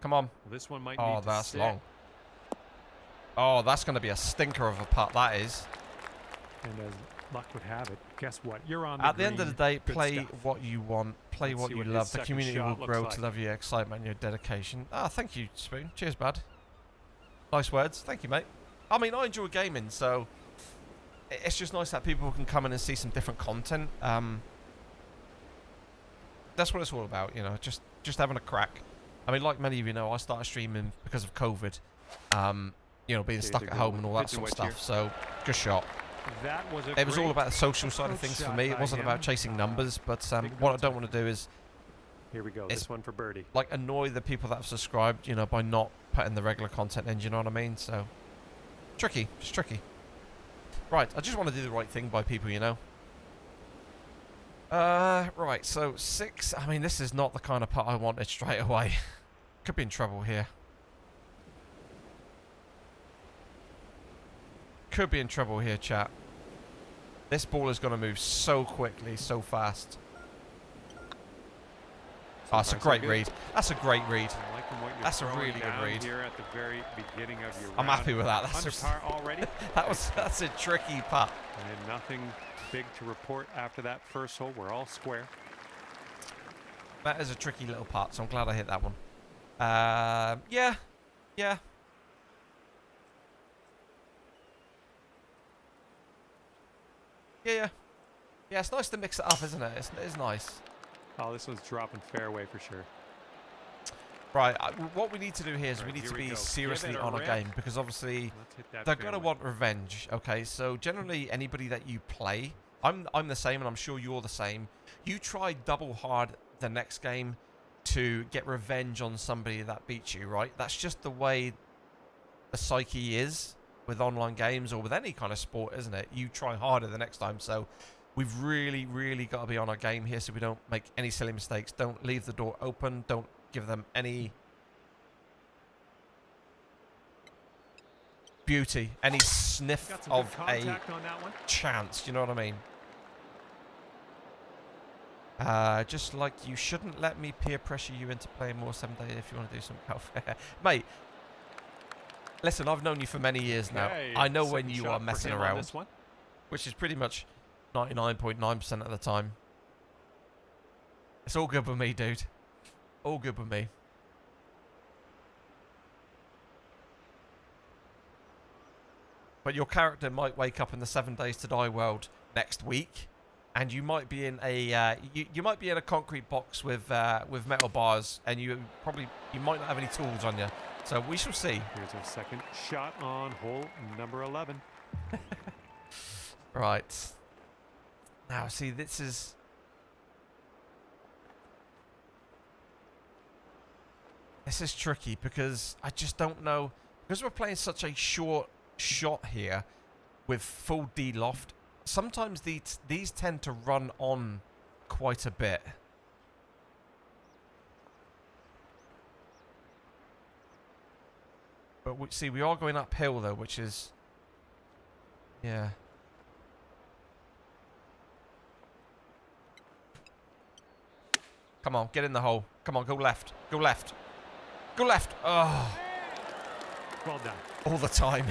Speaker 1: Come on.
Speaker 2: This one might
Speaker 1: Oh,
Speaker 2: need to
Speaker 1: that's
Speaker 2: sit.
Speaker 1: long. Oh, that's going to be a stinker of a putt, that is.
Speaker 2: And as luck would have it, guess what? You're on the
Speaker 1: At the end of the day,
Speaker 2: Good
Speaker 1: play
Speaker 2: stuff.
Speaker 1: what you want. Play
Speaker 2: Let's
Speaker 1: what
Speaker 2: see
Speaker 1: you
Speaker 2: what his
Speaker 1: love. The
Speaker 2: second
Speaker 1: community will
Speaker 2: shot looks
Speaker 1: grow
Speaker 2: like.
Speaker 1: to love your excitement and your dedication. Ah, thank you, Spoon. Cheers, bud. Nice words. Thank you, mate. I mean, I enjoy gaming, so it's just nice that people can come in and see some different content. That's what it's all about, you know, just having a crack. I mean, like many of you know, I started streaming because of COVID. You know, being stuck at home and all that sort of stuff. So, good shot.
Speaker 2: That was
Speaker 1: It was all about the social side of
Speaker 2: approach
Speaker 1: things for
Speaker 2: shot
Speaker 1: me. It
Speaker 2: by
Speaker 1: wasn't
Speaker 2: him.
Speaker 1: about chasing numbers, but
Speaker 2: Big
Speaker 1: what I
Speaker 2: contact.
Speaker 1: don't want to do is
Speaker 2: Here we go.
Speaker 1: It's-
Speaker 2: This one for birdie.
Speaker 1: like annoy the people that have subscribed, you know, by not putting the regular content in. Do you know what I mean? So, tricky. It's tricky. Right, I just want to do the right thing by people, you know. Right, so 6. I mean, this is not the kind of putt I wanted straight away. Could be in trouble here. Could be in trouble here, chat. This ball is going to move so quickly, so fast. Oh, that's a
Speaker 2: Nice,
Speaker 1: great
Speaker 2: good.
Speaker 1: read. That's a great read.
Speaker 2: I'm liking what you're
Speaker 1: That's a
Speaker 2: throwing
Speaker 1: really good
Speaker 2: down
Speaker 1: read.
Speaker 2: Here at the very beginning of your
Speaker 1: I'm
Speaker 2: round.
Speaker 1: happy with that. That's
Speaker 2: Under
Speaker 1: just,
Speaker 2: par already.
Speaker 1: that's a tricky putt.
Speaker 2: And nothing big to report after that first hole. We're all square.
Speaker 1: That is a tricky little putt, so I'm glad I hit that one. Yeah. Yeah. Yeah. Yeah, it's nice to mix it up, isn't it? It's nice.
Speaker 2: Oh, this one's dropping fairway for sure.
Speaker 1: Right, what we need to do here is we
Speaker 2: Right,
Speaker 1: need
Speaker 2: here
Speaker 1: to
Speaker 2: we
Speaker 1: be
Speaker 2: go.
Speaker 1: seriously
Speaker 2: Give it a
Speaker 1: on a
Speaker 2: rip.
Speaker 1: game, because obviously
Speaker 2: Let's hit that
Speaker 1: they're going to
Speaker 2: fairway.
Speaker 1: want revenge, okay? So generally anybody that you play, I'm the same, and I'm sure you're the same. You try double hard the next game to get revenge on somebody that beats you, right? That's just the way the psyche is with online games or with any kind of sport, isn't it? You try harder the next time. So we've really, really got to be on our game here so we don't make any silly mistakes. Don't leave the door open. Don't give them any beauty, any sniff
Speaker 2: Got some
Speaker 1: of
Speaker 2: good
Speaker 1: a
Speaker 2: contact on that one.
Speaker 1: chance. Do you know what I mean? Just like you shouldn't let me peer pressure you into playing more 7 Days if you want to do some welfare. Mate, listen, I've known you for many years now.
Speaker 2: Okay,
Speaker 1: I know when
Speaker 2: second
Speaker 1: you
Speaker 2: shot
Speaker 1: are
Speaker 2: for
Speaker 1: messing
Speaker 2: him on
Speaker 1: around,
Speaker 2: this one.
Speaker 1: which is pretty much 99.9% of the time. It's all good with me, dude. All good with me. But your character might wake up in the 7 Days to Die world next week, and you might be in a you might be in a concrete box with metal bars, and you might not have any tools on you. So we shall see.
Speaker 2: Here's our second shot on hole number 11.
Speaker 1: Right. Now, see, this is tricky because I just don't know, because we're playing such a short shot here with full D loft. Sometimes these tend to run on quite a bit. But see, we are going uphill though, which is... Yeah. Come on, get in the hole. Come on, go left. Go left. Go left. Oh.
Speaker 2: Well done.
Speaker 1: All the time.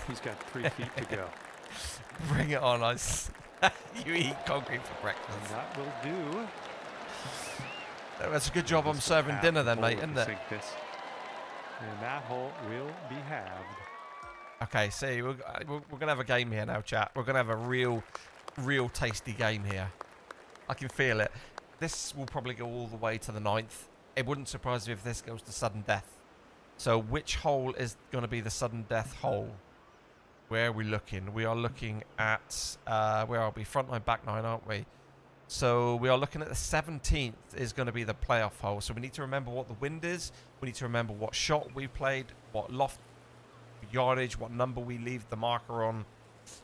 Speaker 2: He's got 3 feet to go.
Speaker 1: Bring it on, you eat concrete for breakfast.
Speaker 2: And that will do.
Speaker 1: That's a good job I'm serving dinner then, mate, isn't it?
Speaker 2: This. And that hole will be halved.
Speaker 1: Okay, see, we're going to have a game here now, chat. We're going to have a real tasty game here. I can feel it. This will probably go all the way to the 9th. It wouldn't surprise me if this goes to sudden death. So which hole is going to be the sudden death hole? Where are we looking? We are looking at, where are we? Front 9, back 9, aren't we? So we are looking at the 17th is going to be the playoff hole. So we need to remember what the wind is. We need to remember what shot we played, what loft yardage, what number we leave the marker on.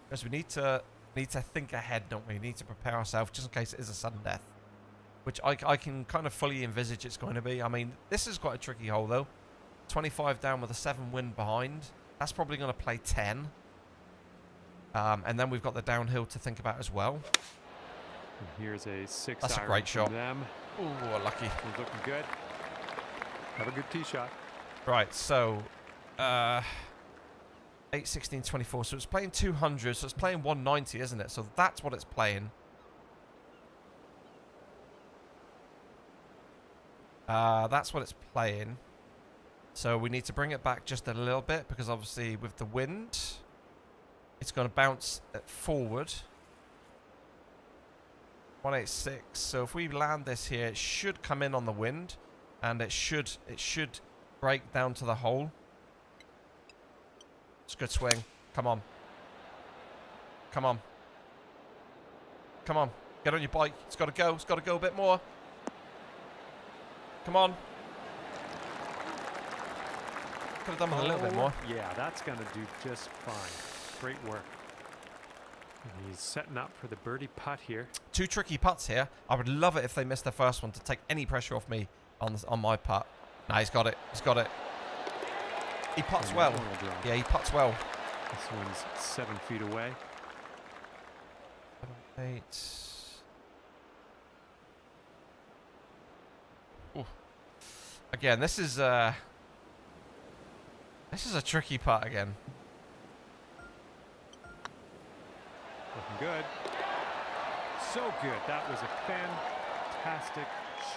Speaker 1: Because we need to think ahead, don't we? We need to prepare ourselves just in case it is a sudden death. Which I can kind of fully envisage it's going to be. I mean, this is quite a tricky hole though. 25 down with a 7 wind behind. That's probably going to play 10. And then we've got the downhill to think about as well.
Speaker 2: And here's a 6
Speaker 1: That's
Speaker 2: iron
Speaker 1: a great shot.
Speaker 2: Them.
Speaker 1: Ooh, lucky.
Speaker 2: He's looking good. Have a good tee shot.
Speaker 1: Right, so 8, 16, 24. So it's playing 200. So it's playing 190, isn't it? So that's what it's playing. That's what it's playing. So we need to bring it back just a little bit because obviously with the wind, it's going to bounce forward. 186. So if we land this here, it should come in on the wind, and it should break down to the hole. It's a good swing. Come on. Come on. Come on. Get on your bike. It's got to go. It's got to go a bit more. Come on. Could have done with a little bit more.
Speaker 2: Yeah, that's going to do just fine. Great work. And he's setting up for the birdie putt here.
Speaker 1: 2 tricky putts here. I would love it if they missed the first one to take any pressure off me on my putt. Nah, he's got it. He's got it. He putts well. Yeah, he putts well.
Speaker 2: This one's 7 feet away.
Speaker 1: 7, 8. Ooh. Again, this is a tricky putt again.
Speaker 2: Looking good. So good. That was a fantastic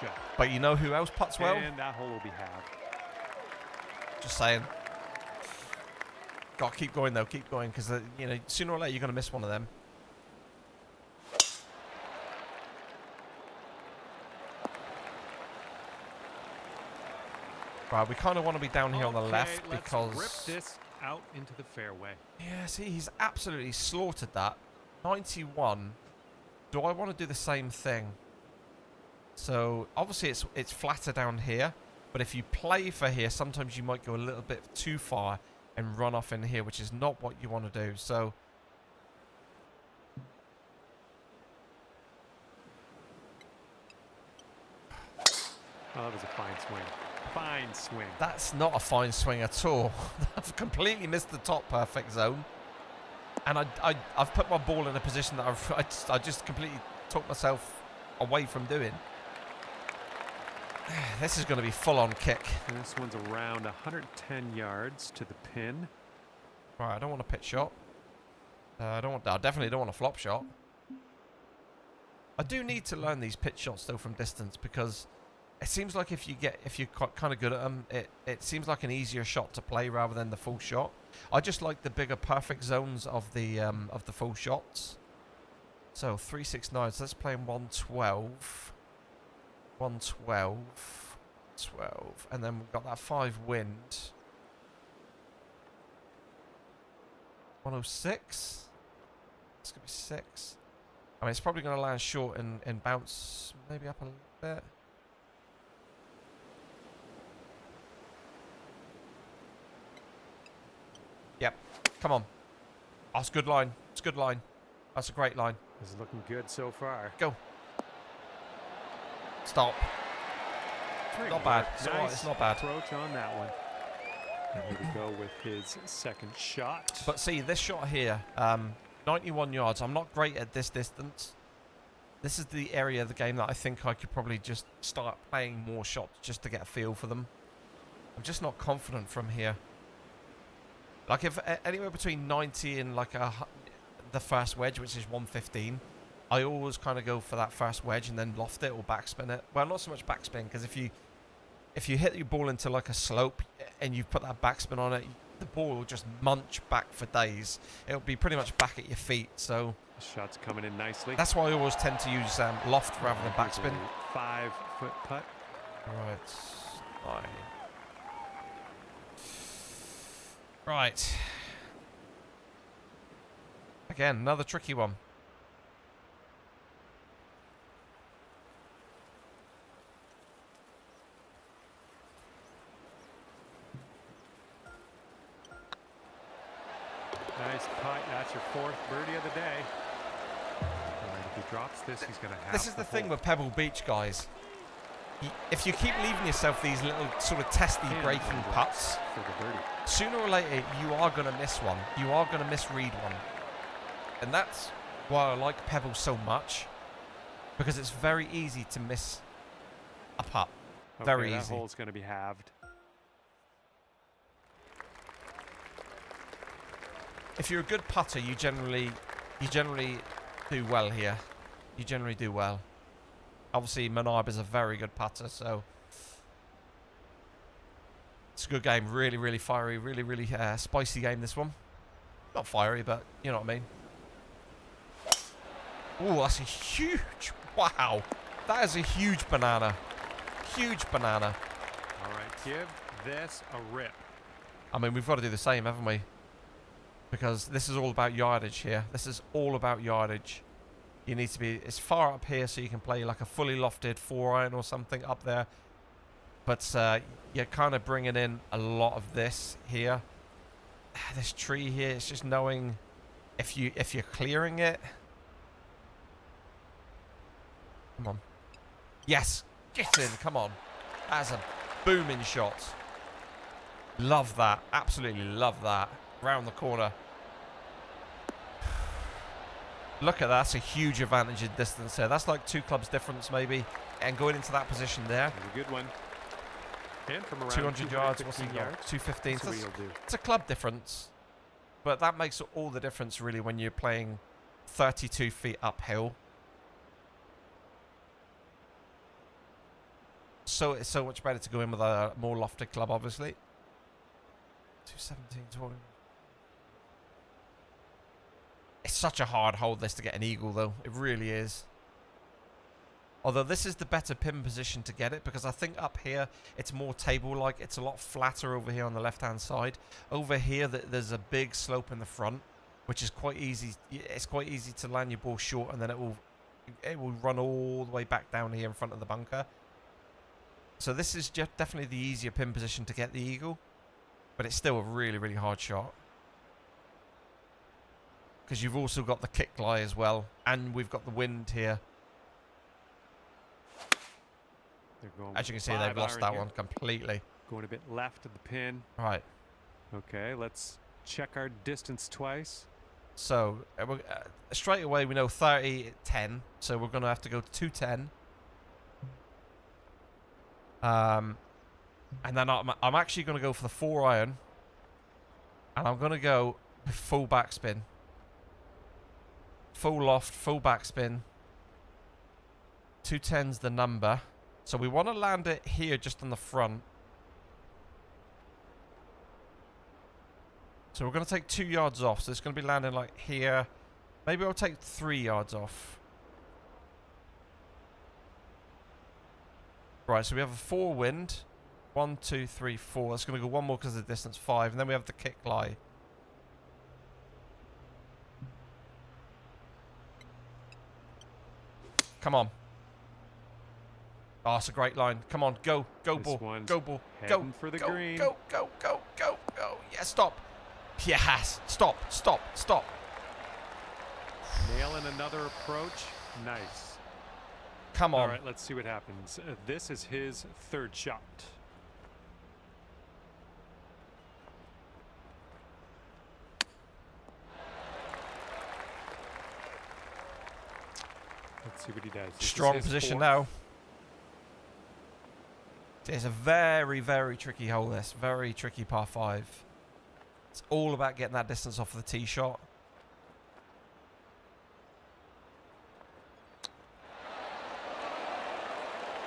Speaker 2: shot.
Speaker 1: But you know who else putts well?
Speaker 2: And that hole will be halved.
Speaker 1: Just saying. Got to keep going though. Keep going because you know sooner or later you're going to miss one of them. Right, we kind of want to be down here on the left because...
Speaker 2: Let's rip this out into the fairway.
Speaker 1: Yeah, see, he's absolutely slaughtered that. 91. Do I want to do the same thing? So, obviously it's flatter down here. But if you play for here, sometimes you might go a little bit too far and run off in here, which is not what you want to do. So...
Speaker 2: Oh, that was a fine swing. Fine swing.
Speaker 1: That's not a fine swing at all. I've completely missed the top perfect zone. And I've put my ball in a position that I just completely took myself away from doing. This is going to be full-on kick.
Speaker 2: And this one's around 110 yards to the pin.
Speaker 1: Right, I don't want a pitch shot. I definitely don't want a flop shot. I do need to learn these pitch shots though from distance because it seems like if you're kind of good at them, it seems like an easier shot to play rather than the full shot. I just like the bigger perfect zones of the full shots. So 369. So let's play in 112. 112. 12. And then we've got that 5 wind. 106. It's gonna be 6. I mean, it's probably gonna land short and bounce maybe up a little bit. Yep. Come on. Oh, it's a good line. It's a good line. That's a great line.
Speaker 2: This is looking good so far.
Speaker 1: Go. Stop.
Speaker 2: Great
Speaker 1: Not bad.
Speaker 2: work.
Speaker 1: It's all right.
Speaker 2: Nice
Speaker 1: It's not bad.
Speaker 2: approach on that one. And here we go with his second shot.
Speaker 1: But see, this shot here, 91 yards. I'm not great at this distance. This is the area of the game that I think I could probably just start playing more shots just to get a feel for them. I'm just not confident from here. Like if anywhere between 90 and like the first wedge, which is 115, I always kind of go for that first wedge and then loft it or backspin it. Well, not so much backspin, because if you hit your ball into like a slope and you put that backspin on it, the ball will just munch back for days. It'll be pretty much back at your feet. So
Speaker 2: shot's coming in nicely.
Speaker 1: that's why I always tend to use loft rather than backspin.
Speaker 2: 5-foot putt.
Speaker 1: Right. Right. Again, another tricky one.
Speaker 2: Nice putt. That's your 4th birdie of the day. And if he drops this, he's going to have
Speaker 1: This is the thing with Pebble Beach, guys. If you keep leaving yourself these little sort of testy breaking putts, sooner or later you are going to miss one. You are going to misread one. And that's why I like Pebble so much, because it's very easy to miss a putt. Very easy.
Speaker 2: That hole's going to be halved.
Speaker 1: If you're a good putter, you generally do well here. You generally do well. Obviously, Manab is a very good putter, so it's a good game. Really, really fiery, really spicy game, this one. Not fiery, but you know what I mean. Oh, that's a huge... Wow. That is a huge banana. Huge banana.
Speaker 2: All right, give this a rip.
Speaker 1: I mean, we've got to do the same, haven't we? Because this is all about yardage here. This is all about yardage. You need to be as far up here so you can play like a fully lofted 4-iron or something up there. But you're kind of bringing in a lot of this here. This tree here, it's just knowing if you're clearing it. Come on. Yes! Get in, come on. That's a booming shot. Love that. Absolutely love that. Round the corner. Look at that. That's a huge advantage in distance here. That's like 2 clubs difference maybe. And going into that position there.
Speaker 2: That's a good one. And from around
Speaker 1: 200 yards. What's he got? 215. It's a club difference. But that makes all the difference really when you're playing 32 feet uphill. So it's so much better to go in with a more lofted club, obviously. 217, 20. It's such a hard hole this to get an eagle, though. It really is. Although this is the better pin position to get it, because I think up here it's more table-like. It's a lot flatter over here on the left-hand side. Over here, there's a big slope in the front, which is quite easy. It's quite easy to land your ball short, and then it will run all the way back down here in front of the bunker. So this is just definitely the easier pin position to get the eagle, but it's still a really, really hard shot. Because you've also got the kick lie as well, and we've got the wind here. As you can see, they've lost that one completely.
Speaker 2: Going a bit left of the pin.
Speaker 1: Right.
Speaker 2: Okay, let's check our distance twice.
Speaker 1: So straight away we know 30, 10. So we're going to have to go to 210. And then I'm actually going to go for the 4-iron. And I'm going to go with full backspin. Full loft, full backspin. 210's the number. So we want to land it here just on the front. So we're going to take 2 yards off. So it's going to be landing like here. Maybe I'll take 3 yards off. Right, so we have a 4 wind. 1, 2, 3, 4. That's going to go one more because of the distance, 5. And then we have the kick lie. Come on. Oh, it's a great line. Come on, go. Go, ball. Go, ball. Go.
Speaker 2: For the
Speaker 1: go,
Speaker 2: green.
Speaker 1: go, go, go, go, go. Yeah, stop. Yes. Stop, stop, stop.
Speaker 2: Nailing another approach. Nice.
Speaker 1: Come on.
Speaker 2: All right, let's see what happens. This is his 3rd shot. Let's see what he does.
Speaker 1: Strong position now. It's a very, very tricky hole, this. Very tricky par 5. It's all about getting that distance off the tee shot.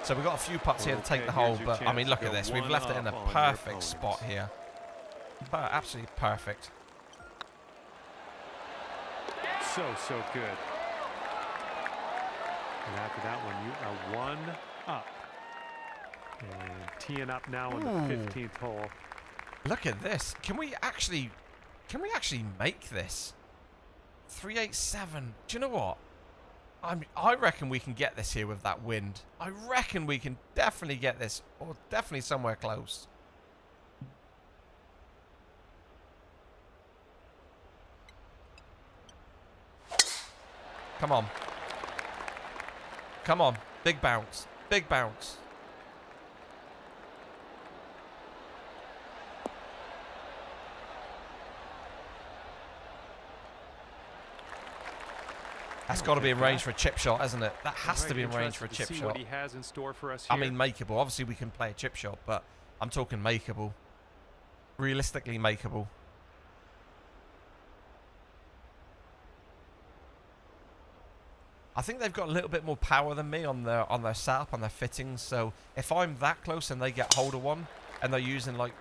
Speaker 1: So we've got a few putts here to take the hole, but I mean, look at this. We've left it in a perfect spot here. Absolutely perfect.
Speaker 2: So good. And after that one, you are 1 up. And teeing up now on the 15th hole.
Speaker 1: Look at this. Can we actually make this? 387. Do you know what? I reckon we can get this here with that wind. I reckon we can definitely get this, or definitely somewhere close. Come on. Come on. Big bounce. Big bounce. That's got to be in range for a chip shot, hasn't it? That has to be in range for a chip shot.
Speaker 2: What he has in store for us here.
Speaker 1: I mean, makeable. Obviously, we can play a chip shot, but I'm talking makeable. Realistically makeable. I think they've got a little bit more power than me on their setup, on their fittings. So if I'm that close and they get hold of one, and they're using like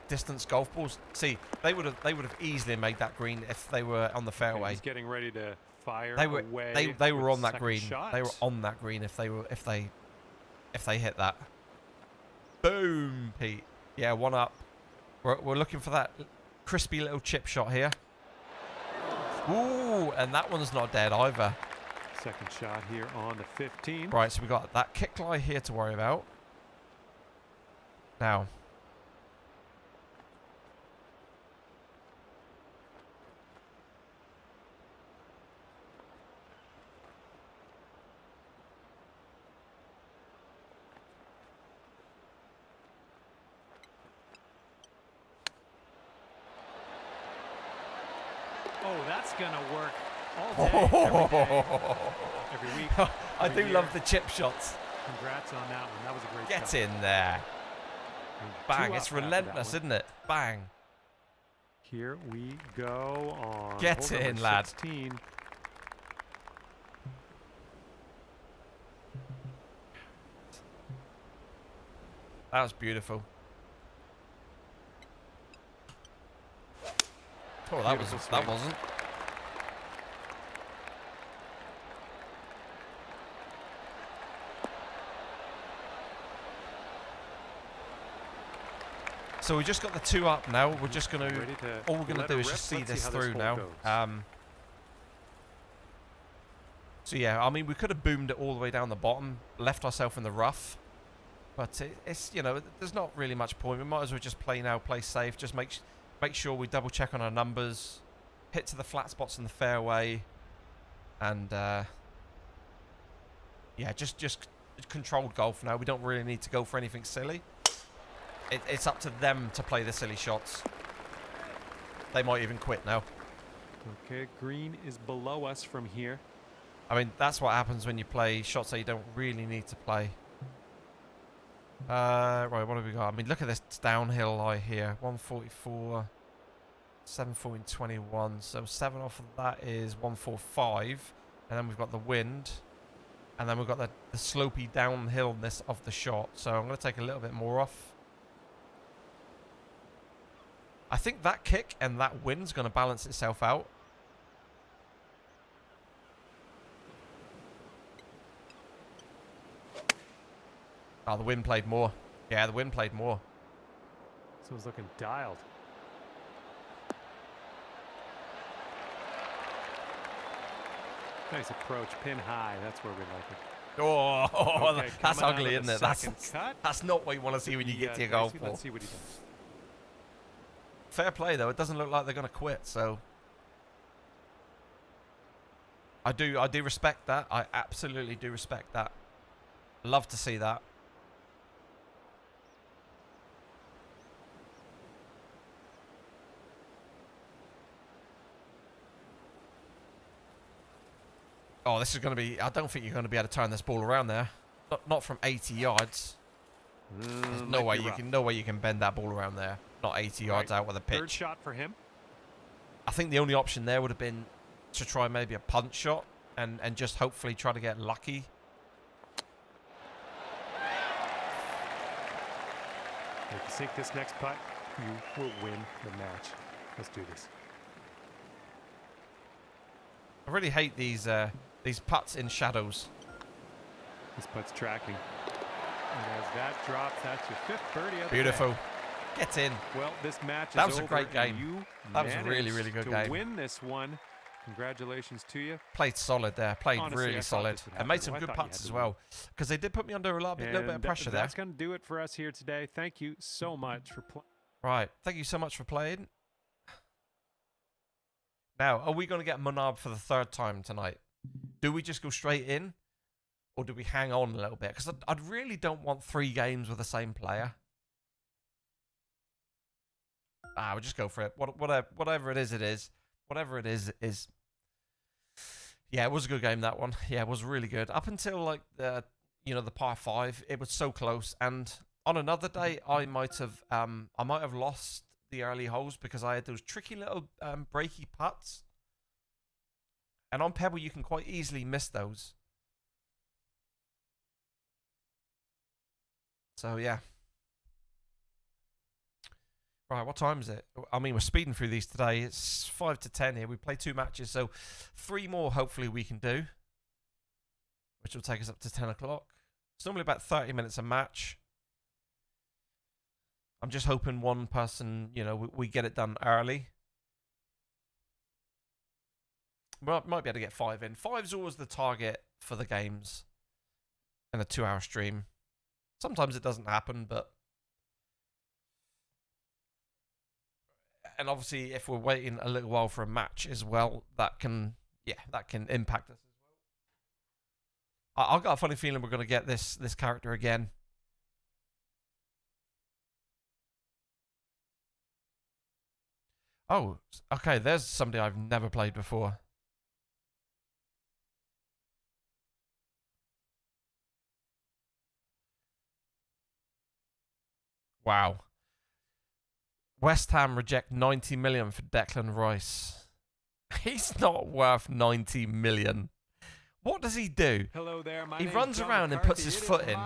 Speaker 1: distance golf balls, see, they would have easily made that green if they were on the fairway.
Speaker 2: He's getting ready to fire
Speaker 1: they were
Speaker 2: away.
Speaker 1: They were on that green.
Speaker 2: Shot.
Speaker 1: They were on that green if they hit that. Boom, Pete. Yeah, 1 up. We're looking for that crispy little chip shot here. Ooh, and that one's not dead either.
Speaker 2: Second shot here on the 15.
Speaker 1: Right, so we got that kick lie here to worry about. Now.
Speaker 2: Oh, that's going to work all day, every week.
Speaker 1: I do love the chip shots.
Speaker 2: Congrats on that one. That was a great
Speaker 1: Get
Speaker 2: shot.
Speaker 1: in there. Bang. It's relentless, isn't it? Bang.
Speaker 2: Here we go on
Speaker 1: Get
Speaker 2: hole
Speaker 1: in,
Speaker 2: number
Speaker 1: lad.
Speaker 2: 16.
Speaker 1: That was beautiful. Oh, that wasn't. So we just got the 2 up now. We're just going to, all we're going to do is just see this through now. So yeah, I mean, we could have boomed it all the way down the bottom, left ourselves in the rough. But it's, you know, there's not really much point. We might as well just play now, play safe. Just make sure we double check on our numbers, hit to the flat spots in the fairway, and yeah, just controlled golf now. We don't really need to go for anything silly. It's up to them to play the silly shots. They might even quit now.
Speaker 2: Okay, green is below us from here.
Speaker 1: I mean, that's what happens when you play shots that you don't really need to play. Right, what have we got? I mean, look at this downhill lie here. 144, 714.21. So 7 off of that is 145. And then we've got the wind. And then we've got the slopey downhillness of the shot. So I'm going to take a little bit more off. I think that kick and that wind's going to balance itself out. Oh, the wind played more. Yeah, the wind played more.
Speaker 2: So it's looking dialed. Nice approach, pin high. That's where we like it.
Speaker 1: Oh,
Speaker 2: okay,
Speaker 1: that's ugly, isn't it?
Speaker 2: Cut.
Speaker 1: That's not what you want to see when you get to your golf ball.
Speaker 2: Let's see what he does.
Speaker 1: Fair play, though. It doesn't look like they're going to quit, so... I do respect that. I absolutely do respect that. Love to see that. Oh, this is going to be... I don't think you're going to be able to turn this ball around there. Not from 80 yards. There's no way you can bend that ball around there. Not 80 yards out with a pitch.
Speaker 2: Third shot for him.
Speaker 1: I think the only option there would have been to try maybe a punch shot and just hopefully try to get lucky.
Speaker 2: If you sink this next putt, you will win the match. Let's do this.
Speaker 1: I really hate these putts in shadows.
Speaker 2: This putt's tracking. And as that drops, that's your 5th birdie of the
Speaker 1: Beautiful.
Speaker 2: day.
Speaker 1: Get in.
Speaker 2: Well, this match
Speaker 1: That
Speaker 2: is
Speaker 1: was a
Speaker 2: over,
Speaker 1: great game.
Speaker 2: You
Speaker 1: That was a really, really good
Speaker 2: to
Speaker 1: game.
Speaker 2: Win this one. Congratulations to you.
Speaker 1: Played solid there. Played
Speaker 2: Honestly,
Speaker 1: really solid. And made some good putts as well. Because they did put me under a little bit of pressure there.
Speaker 2: That's going to do it for us here today. Thank you so much for playing.
Speaker 1: Right. Thank you so much for playing. Now, are we going to get Monab for the 3rd time tonight? Do we just go straight in? Or do we hang on a little bit? Because I really don't want 3 games with the same player. We'll just go for it. Whatever it is, it is. Whatever it is, it is. Yeah, it was a good game, that one. Yeah, it was really good. Up until, like, the par 5, it was so close. And on another day, I might have lost the early holes because I had those tricky little breaky putts. And on Pebble, you can quite easily miss those. So, yeah. Right, what time is it? I mean, we're speeding through these today. It's 5 to 10 here. We play 2 matches, so 3 more hopefully we can do, which will take us up to 10 o'clock. It's normally about 30 minutes a match. I'm just hoping one person, we get it done early. Well, might be able to get 5 in. 5's always the target for the games in a 2-hour stream. Sometimes it doesn't happen, but... And obviously, if we're waiting a little while for a match as well, that can impact us as well. I've got a funny feeling we're going to get this character again. Oh, okay, there's somebody I've never played before. Wow. West Ham reject 90 million for Declan Rice. He's not worth 90 million. What does he do?
Speaker 2: Hello there. My
Speaker 1: he runs around and puts his foot in.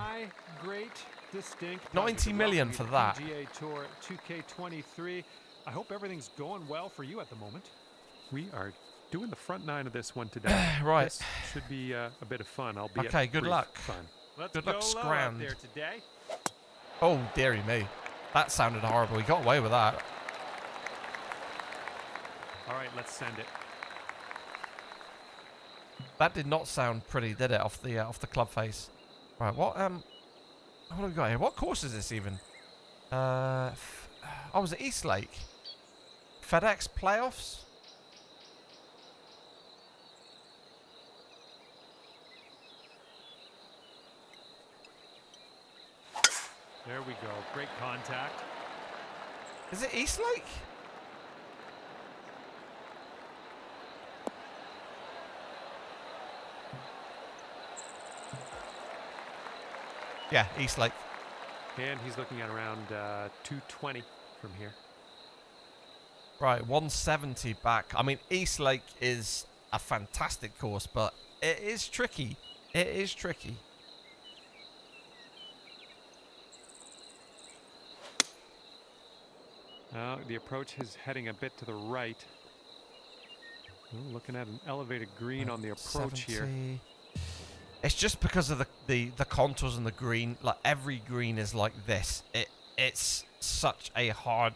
Speaker 1: 90 million for that.
Speaker 2: PGA Tour 2K23. I hope everything's going well for you at the moment. We are doing the front 9 of this one today.
Speaker 1: Right.
Speaker 2: This should be a bit of fun.
Speaker 1: Okay, good luck.
Speaker 2: Fun.
Speaker 1: Good luck, Scram.
Speaker 2: There today.
Speaker 1: Oh, dearie me. That sounded horrible. He got away with that.
Speaker 2: All right, let's send it.
Speaker 1: That did not sound pretty, did it? Off the club face. Right. What have we got here? What course is this even? Oh, was it East Lake? FedEx playoffs.
Speaker 2: There we go. Great contact.
Speaker 1: Is it East Lake? Yeah, East Lake.
Speaker 2: And he's looking at around 220 from here.
Speaker 1: Right, 170 back. I mean, East Lake is a fantastic course, but it is tricky. It is tricky.
Speaker 2: The approach is heading a bit to the right. Ooh, looking at an elevated green on the approach
Speaker 1: 70.
Speaker 2: here.
Speaker 1: It's just because of the contours and the green. Like, every green is like this. It's such a hard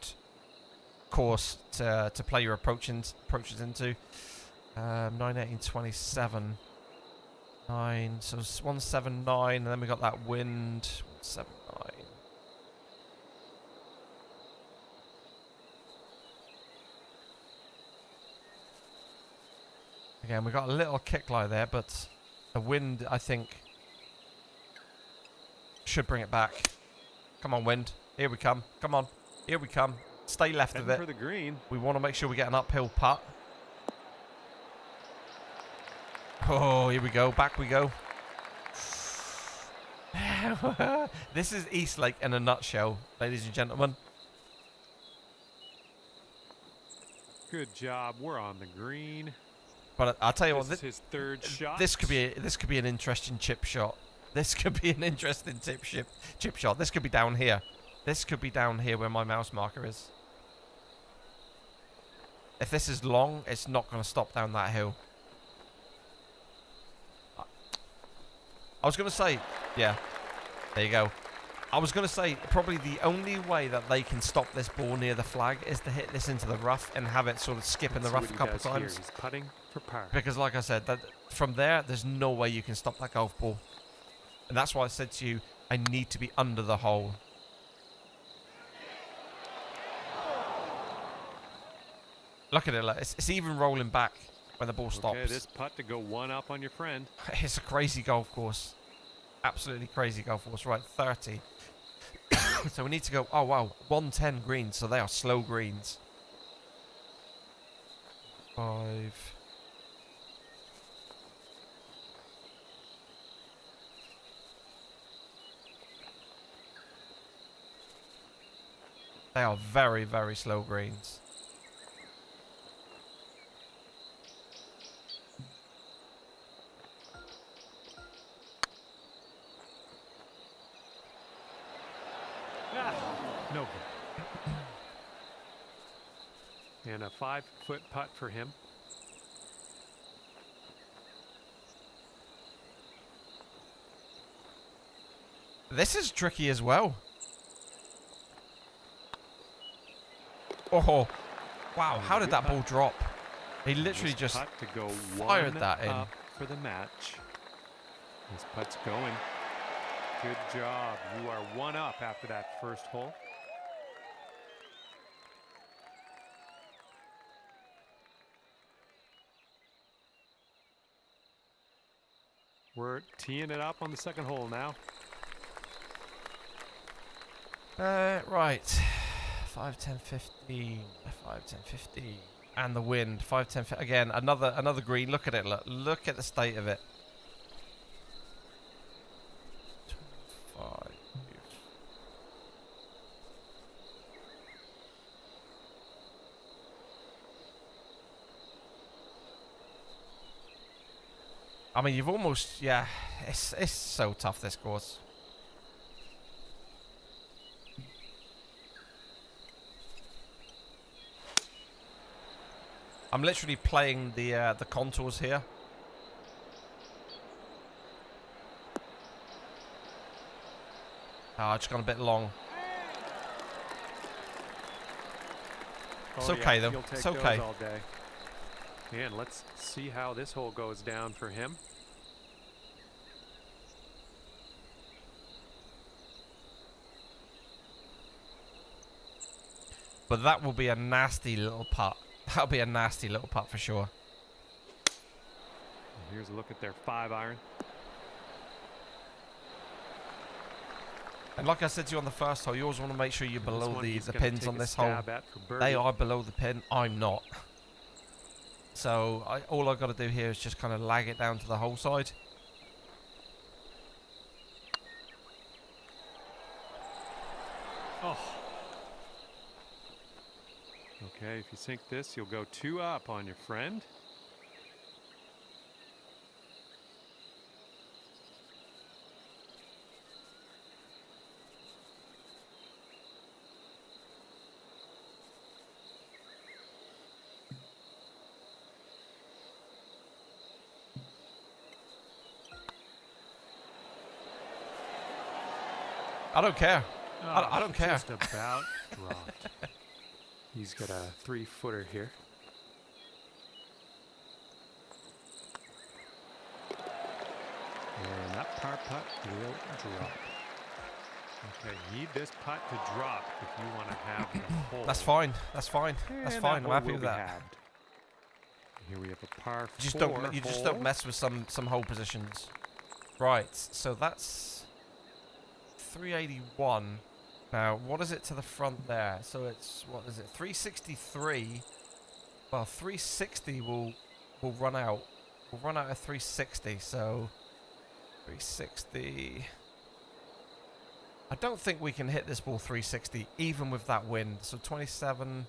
Speaker 1: course to play your approaches into. 9, 18, 27. 9, so it's 179, and then we got that wind. 179. Again, we got a little kick lie there, but the wind, I think, should bring it back. Come on, wind. Here we come. Come on. Here we come. Stay left
Speaker 2: Heading
Speaker 1: of it.
Speaker 2: for the green.
Speaker 1: We want to make sure we get an uphill putt. Oh, here we go. Back we go. This is Eastlake in a nutshell, ladies and gentlemen.
Speaker 2: Good job. We're on the green.
Speaker 1: But I'll tell you what,
Speaker 2: This is his third shot.
Speaker 1: this could be an interesting chip shot. This could be an interesting chip shot. This could be down here. This could be down here where my mouse marker is. If this is long, it's not going to stop down that hill. I was going to say, yeah, there you go. I was going to say, probably the only way that they can stop this ball near the flag is to hit this into the rough and have it sort of skip in the rough a couple of times.
Speaker 2: He's putting for par.
Speaker 1: Because like I said, that from there's no way you can stop that golf ball. And that's why I said to you, I need to be under the hole. Look at it, like, it's even rolling back when the ball stops.
Speaker 2: Okay, this putt to go one up on your friend.
Speaker 1: It's a crazy golf course. Absolutely crazy golf course. Right, 30. So we need to go, oh wow, 110 greens, so they are slow greens. 5. They are very, very slow greens.
Speaker 2: No good. And a 5-foot putt for him.
Speaker 1: This is tricky as well. Oh, wow! How did that ball drop? He literally just
Speaker 2: to go
Speaker 1: fired that in.
Speaker 2: For the match. This putt's going. Good job. You are one up after that first hole. We're teeing it up on the second hole now.
Speaker 1: Right. 5, 10, 15. 5, 10, 15. And the wind. 5, 10, 15. Again, another green. Look at it. Look at the state of it. 25. I mean, you've almost, yeah, it's so tough, this course. I'm literally playing the contours here. Oh, it's gone a bit long. It's okay, though. It's okay.
Speaker 2: All day. And let's see how this hole goes down for him.
Speaker 1: But that will be a nasty little putt. That'll be a nasty little putt for sure.
Speaker 2: Here's a look at their 5-iron.
Speaker 1: And like I said to you on the first hole, you always want to make sure you're below the pins on this hole. They are below the pin. I'm not. So all I've got to do here is just kind of lag it down to the hole side.
Speaker 2: Oh. Okay, if you sink this, you'll go 2 up on your friend.
Speaker 1: I don't care.
Speaker 2: Oh,
Speaker 1: I don't care.
Speaker 2: Just about dropped. He's got a 3-footer here. And that par putt will drop. Okay, need this putt to drop if you want to have the hole.
Speaker 1: That's fine. That's fine. That's fine. I'm happy with that.
Speaker 2: Halved. Here we have a par 4
Speaker 1: You just don't mess with some hole positions. Right. So that's 381. Now, what is it to the front there? So it's, what is it, 363? Well, 360 will run out We'll run out of 360, so 360. I don't think we can hit this ball 360 even with that wind. So 27.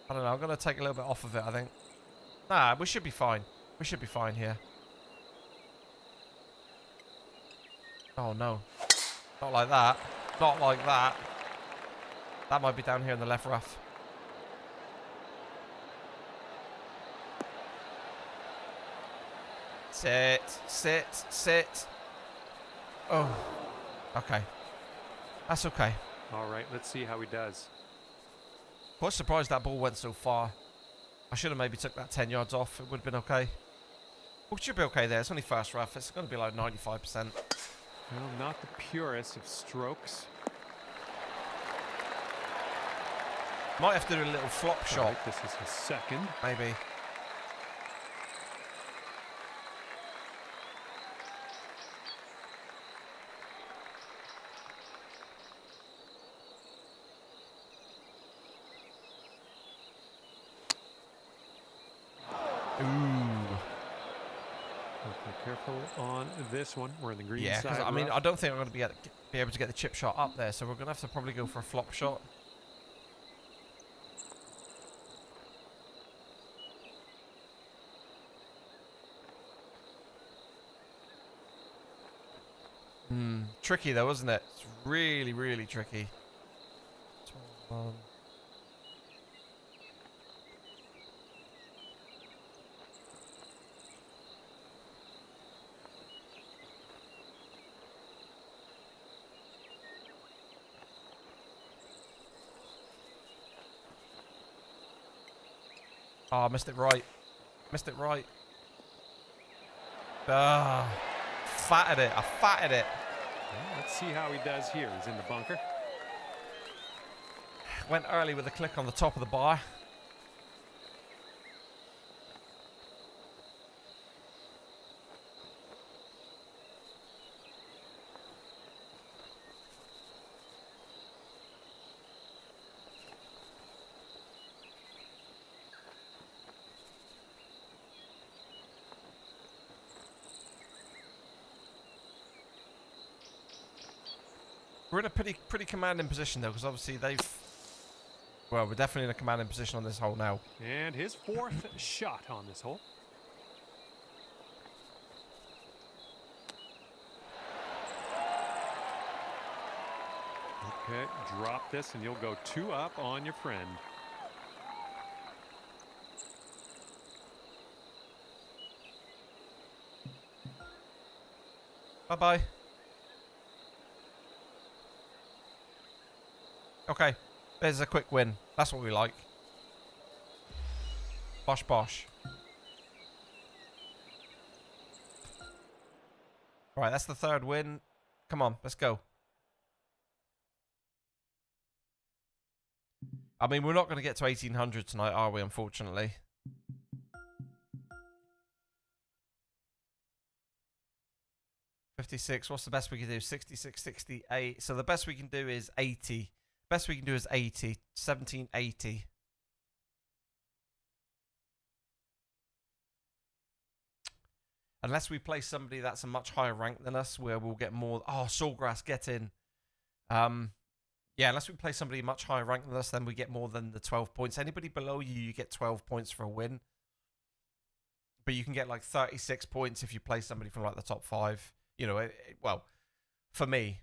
Speaker 1: I don't know. I'm going to take a little bit off of it, I think. Nah, we should be fine. We should be fine here. Oh, no. Not like that. Not like that. That might be down here in the left rough. Sit. Sit. Sit. Oh. Okay. That's okay.
Speaker 2: All right, let's see how he does.
Speaker 1: Quite surprised that ball went so far. I should have maybe took that 10 yards off. It would have been okay. Well, it should be okay there. It's only first rough. It's going to be like 95%.
Speaker 2: Well, not the purest of strokes.
Speaker 1: Might have to do a little flop shot.
Speaker 2: Right, this is his second.
Speaker 1: Maybe.
Speaker 2: Careful on this one. We're in the green side.
Speaker 1: Yeah, because I mean, I don't think I'm going to be able to get the chip shot up there, so we're going to have to probably go for a flop shot. Tricky though, isn't it? It's really, really tricky. 12, Oh, I missed it right. Missed it right. Ah, fatted it. I fatted it.
Speaker 2: Well, let's see how he does here. He's in the bunker.
Speaker 1: Went early with a click on the top of the bar. We're in a pretty commanding position though, because obviously they've... Well, we're definitely in a commanding position on this hole now.
Speaker 2: And his fourth shot on this hole. Okay, drop this and you'll go 2 up on your friend.
Speaker 1: Bye-bye. Okay, there's a quick win. That's what we like. Bosh bosh. Alright, that's the third win. Come on, let's go. I mean, we're not going to get to 1800 tonight, are we, unfortunately? $56. What's the best we can do? 66, 68. So the best we can do is 80. Best we can do is 80. 1780. Unless we play somebody that's a much higher rank than us, where we'll get more... Oh, Sawgrass, get in. Yeah, unless we play somebody much higher rank than us, then we get more than the 12 points. Anybody below you, you get 12 points for a win. But you can get like 36 points if you play somebody from like the top 5. You know, well, for me,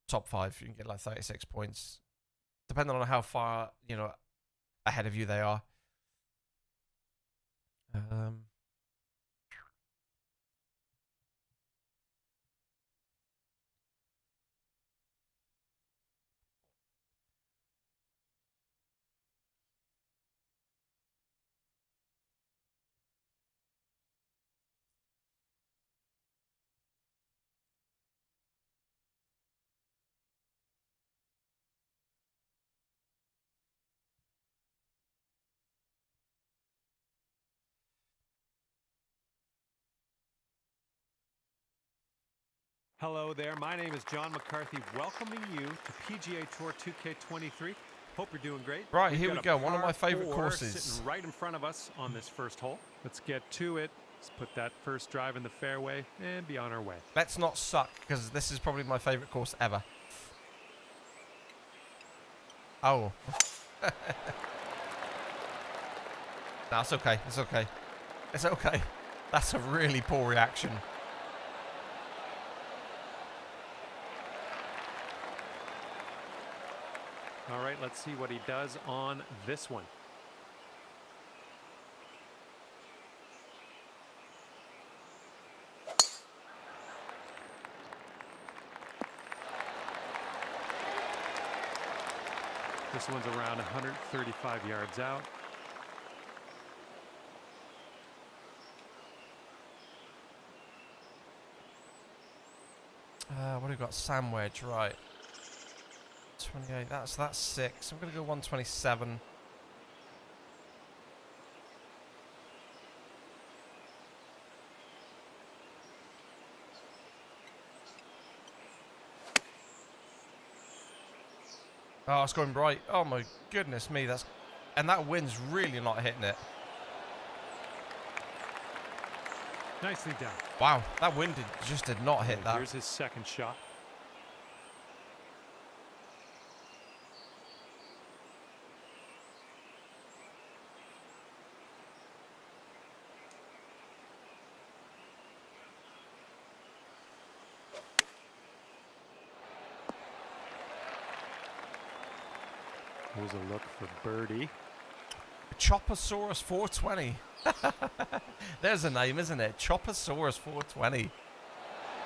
Speaker 1: top 5, you can get like 36 points. Depending on how far, you know, ahead of you they are.
Speaker 2: Hello there, my name is John McCarthy, welcoming you to PGA Tour 2K23. Hope you're doing great.
Speaker 1: Right, here we go. One of my favorite
Speaker 2: par 4
Speaker 1: courses.
Speaker 2: sitting right in front of us on this first hole. Let's get to it. Let's put that first drive in the fairway and be on our way.
Speaker 1: Let's not suck, because this is probably my favorite course ever. Oh. That's okay. It's okay. It's okay. That's a really poor reaction.
Speaker 2: All right, let's see what he does on this one. This one's around 135 yards out.
Speaker 1: What do we got? Sandwich, right. 28, that's 6. I'm going to go 127. Oh, it's going right. Oh my goodness me, and that wind's really not hitting it.
Speaker 2: Nicely done.
Speaker 1: Wow, that wind just did not hit that.
Speaker 2: Here's his second shot. Here's a look for birdie.
Speaker 1: Choppersaurus 420. There's a name, isn't it? Choppersaurus 420.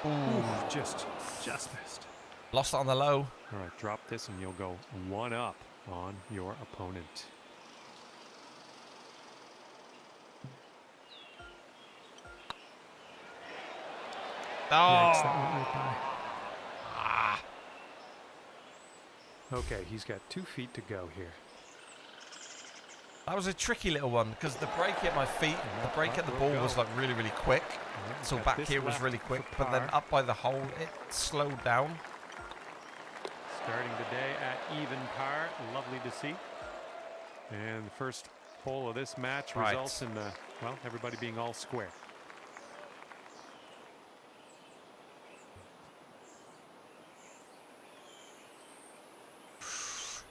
Speaker 2: Ooh, just missed.
Speaker 1: Lost it on the low.
Speaker 2: All right, drop this and you'll go 1 up on your opponent.
Speaker 1: Oh.
Speaker 2: Yikes, that went right by. Okay, he's got 2 feet to go here.
Speaker 1: That was a tricky little one because the break hit my feet. The break at the ball was like really, really quick. So back here was really quick, but then up by the hole, it slowed down.
Speaker 2: Starting the day at even par. Lovely to see. And the first hole of this match results in, well, everybody being all square.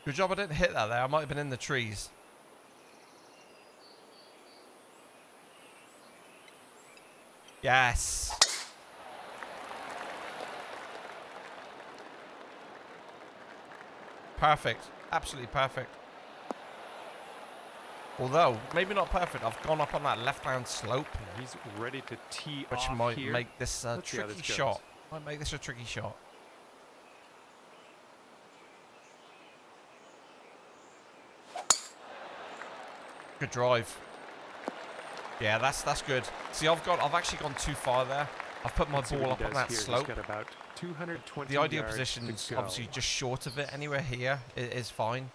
Speaker 1: Good job I didn't hit that there. I might have been in the trees. Yes. Perfect. Absolutely perfect. Although, maybe not perfect. I've gone up on that left-hand slope.
Speaker 2: He's ready to tee
Speaker 1: which
Speaker 2: off
Speaker 1: might
Speaker 2: here.
Speaker 1: make this a tricky shot. Might make this a tricky shot. Good drive. Yeah, that's good. See, I've actually gone too far there. I've put my ball up on that slope.
Speaker 2: He's got about 220
Speaker 1: the ideal
Speaker 2: yards
Speaker 1: position's
Speaker 2: to go.
Speaker 1: obviously just short of it. Anywhere here is fine.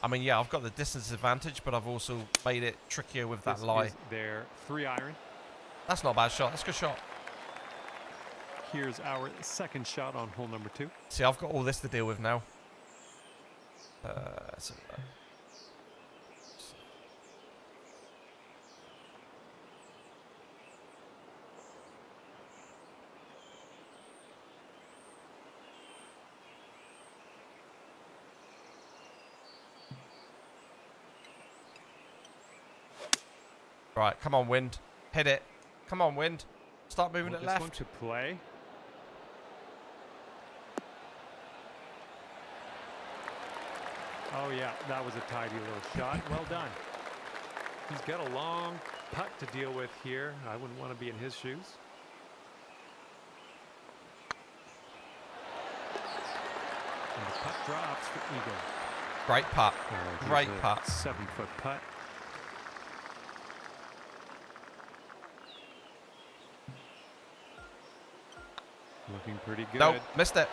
Speaker 1: I mean, yeah, I've got the distance advantage, but I've also made it trickier with that lie.
Speaker 2: Is their 3-iron.
Speaker 1: That's not a bad shot. That's a good shot.
Speaker 2: Here's our second shot on hole number 2.
Speaker 1: See, I've got all this to deal with now. Right, come on, wind. Hit it. Come on, wind. Start moving it left.
Speaker 2: This one to play. Oh, yeah, that was a tidy little shot. Well done. He's got a long putt to deal with here. I wouldn't want to be in his shoes. And the putt drops for eagle.
Speaker 1: Great putt. Great putt.
Speaker 2: 7-foot putt. Looking pretty good.
Speaker 1: Nope, missed it.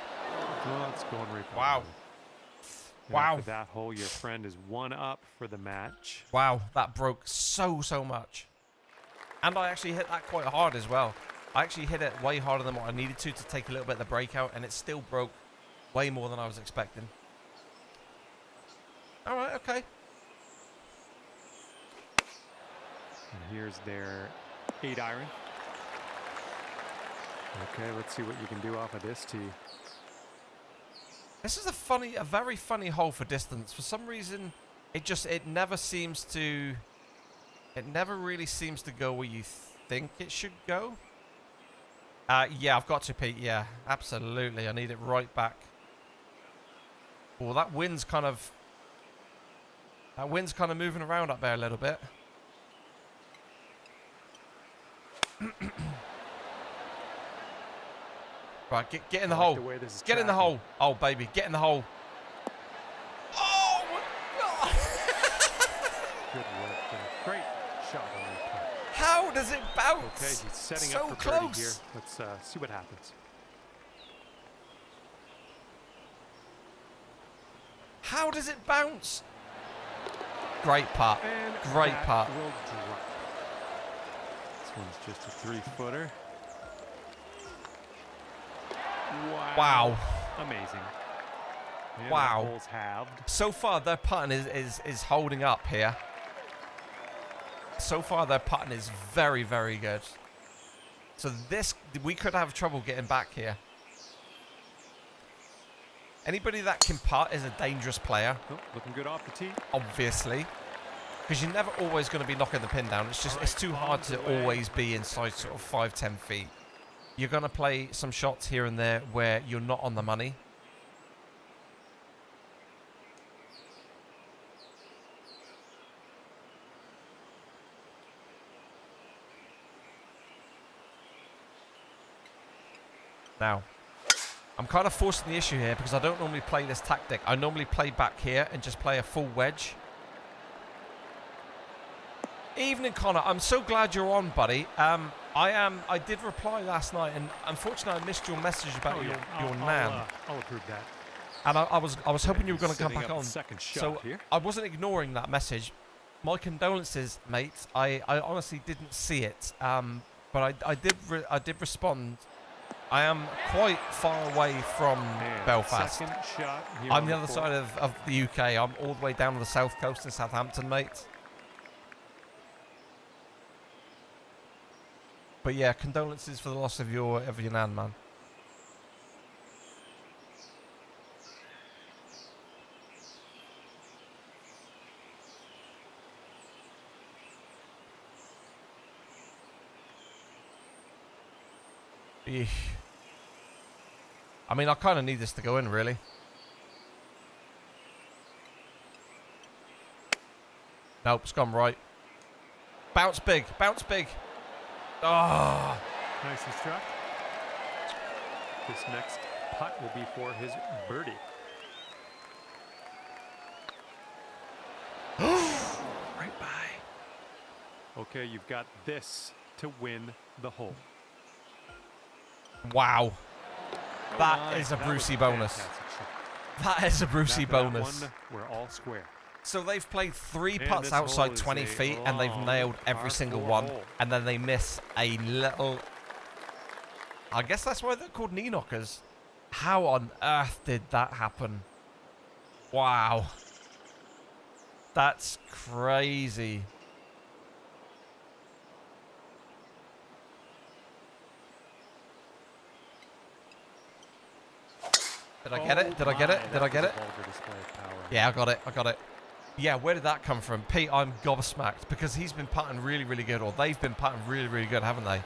Speaker 2: Oh, it's going right by.
Speaker 1: Wow.
Speaker 2: Wow. After that hole, your friend is 1 up for the match.
Speaker 1: Wow, that broke so much. And I actually hit that quite hard as well. I actually hit it way harder than what I needed to take a little bit of the break out, and it still broke way more than I was expecting. All right, okay.
Speaker 2: And here's their 8-iron. Okay, let's see what you can do off of this tee.
Speaker 1: This is a very funny hole for distance. For some reason, it never really seems to go where you think it should go. Yeah, I've got to, Pete. Yeah, absolutely. I need it right back. Well, that wind's kind of moving around up there a little bit. Right, get in the hole. Get in the hole. Oh, baby, get in the hole. Oh, my God.
Speaker 2: Good work there. Great shot on that putt.
Speaker 1: How does it bounce?
Speaker 2: Okay, he's setting
Speaker 1: so
Speaker 2: up for
Speaker 1: close.
Speaker 2: birdie here. Let's see what happens.
Speaker 1: How does it bounce? Great putt.
Speaker 2: And
Speaker 1: Great
Speaker 2: that
Speaker 1: putt.
Speaker 2: will drop. This one's just a 3-footer.
Speaker 1: Wow.
Speaker 2: Amazing. And
Speaker 1: wow.
Speaker 2: that hole's halved.
Speaker 1: So far, their putting is holding up here. So far, their putting is very, very good. So we could have trouble getting back here. Anybody that can putt is a dangerous player.
Speaker 2: Oh, looking good off the tee.
Speaker 1: Obviously. Because you're never always going to be knocking the pin down. It's just, it's too hard to always be inside sort of 5-10 feet. You're going to play some shots here and there where you're not on the money. Now, I'm kind of forcing the issue here because I don't normally play this tactic. I normally play back here and just play a full wedge. Evening, Connor. I'm so glad you're on, buddy. I did reply last night, and unfortunately, I missed your message about your nan.
Speaker 2: I'll approve that.
Speaker 1: And I was hoping you were going to come back on.
Speaker 2: So
Speaker 1: here. I wasn't ignoring that message. My condolences, mate. I honestly didn't see it. But I did respond. I am quite far away from Belfast. I'm the other side of the UK. I'm all the way down to the south coast in Southampton, mate. But yeah, condolences for the loss of your nan, man. Eesh. I mean, I kind of need this to go in, really. Nope, it's gone right. Bounce big, bounce big. Oh.
Speaker 2: Nicely struck. This next putt will be for his birdie. Right by. Okay, you've got this to win the hole.
Speaker 1: Wow. That is a Brucey bonus. That is a Brucey bonus.
Speaker 2: We're all square.
Speaker 1: So they've played 3 putts outside 20 feet and they've nailed every single one. And then they miss a little... I guess that's why they're called knee knockers. How on earth did that happen? Wow. That's crazy. Did I get it? Did I get it? Did I get it? Yeah, I got it. I got it. Yeah, where did that come from? Pete, I'm gobsmacked because he's been putting really, really good, or they've been putting really, really good, haven't they?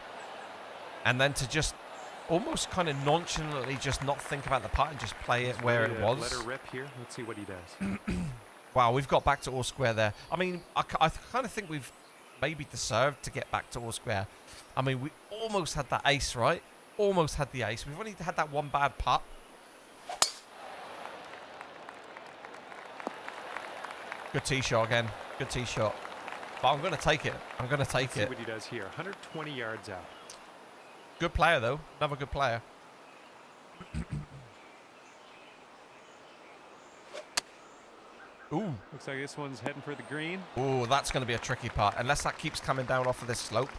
Speaker 1: And then to just almost kind of nonchalantly just not think about the putt and just play it where it was.
Speaker 2: Let her rip here. Let's see what he does.
Speaker 1: Wow, we've got back to all square there. I mean, I kind of think we've maybe deserved to get back to all square. I mean, we almost had that ace, right? Almost had the ace. We've only had that one bad putt. Good tee shot again. Good tee shot. But I'm going to take it. I'm going to take it.
Speaker 2: See what he does here. 120 yards out.
Speaker 1: Good player, though. Another good player. Ooh.
Speaker 2: Looks like this one's heading for the green.
Speaker 1: Ooh, that's going to be a tricky putt. Unless that keeps coming down off of this slope,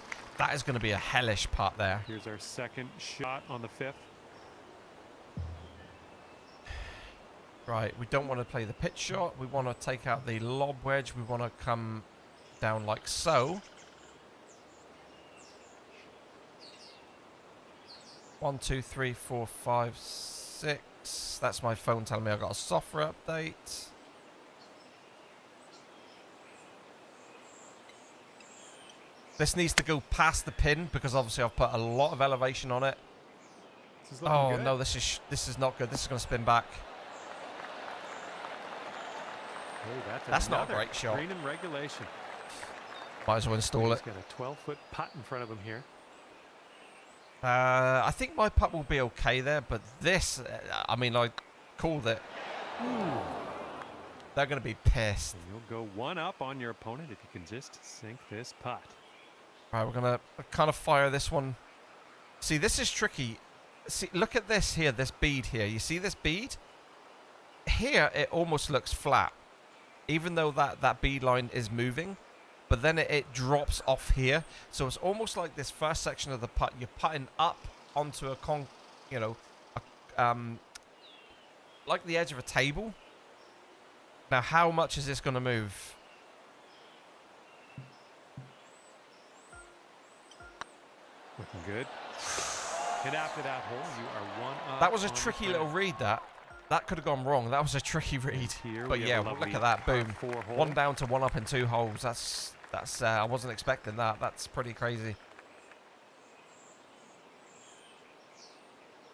Speaker 1: That is going to be a hellish putt there.
Speaker 2: Here's our second shot on the 5th.
Speaker 1: Right, we don't want to play the pitch shot. We want to take out the lob wedge. We want to come down like so. 1, 2, 3, 4, 5, 6. That's my phone telling me I've got a software update. This needs to go past the pin because obviously I've put a lot of elevation on it. Oh no, this is not good. This is going to spin back.
Speaker 2: Oh,
Speaker 1: that's not a great shot.
Speaker 2: Green in regulation.
Speaker 1: Might as well install it.
Speaker 2: He's got a 12-foot putt in front of him here.
Speaker 1: I think my putt will be okay there, but this, I mean, I called it.
Speaker 2: Ooh.
Speaker 1: They're going to be pissed.
Speaker 2: And you'll go one up on your opponent if you can just sink this putt.
Speaker 1: Right, we're going to kind of fire this one. See, this is tricky. See, look at this here, this bead here. You see this bead? Here, it almost looks flat, even though that bead line is moving. But then it drops off here. So it's almost like this first section of the putt, you're putting up onto a like the edge of a table. Now, how much is this going to move?
Speaker 2: Looking good. And after that hole, you are one up.
Speaker 1: That was a tricky little read, that. That could have gone wrong. That was a tricky read. But yeah, look at that. Boom. 1 down to 1 up in 2 holes. That's I wasn't expecting that. That's pretty crazy.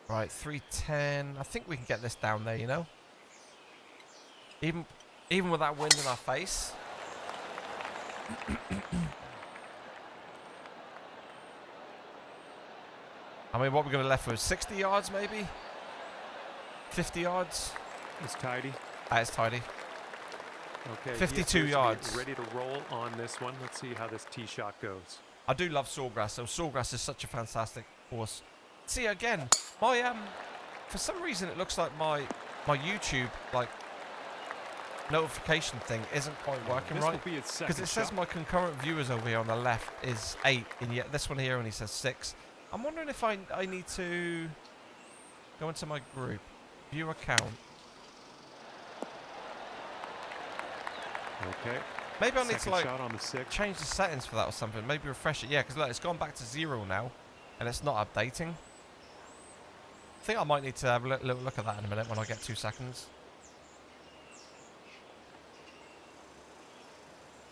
Speaker 1: Right, 310. I think we can get this down there, you know. Even with that wind in our face. I mean, what we're going to left with 60 yards, maybe 50 yards.
Speaker 2: It's tidy.
Speaker 1: It's tidy.
Speaker 2: Okay,
Speaker 1: 52 yards.
Speaker 2: Ready to roll on this one. Let's see how this tee shot goes.
Speaker 1: I do love Sawgrass. So Sawgrass is such a fantastic course. See, again, my for some reason it looks like my YouTube notification thing isn't quite working right, because it says my concurrent viewers over here on the left is 8, and yet this one here only says 6. I'm wondering if I need to go into my group, view account.
Speaker 2: Okay.
Speaker 1: Maybe I need to
Speaker 2: shot on the
Speaker 1: change the settings for that or something. Maybe refresh it. Yeah, because look, it's gone back to 0 now, and it's not updating. I think I might need to have a little look at that in a minute when I get 2 seconds.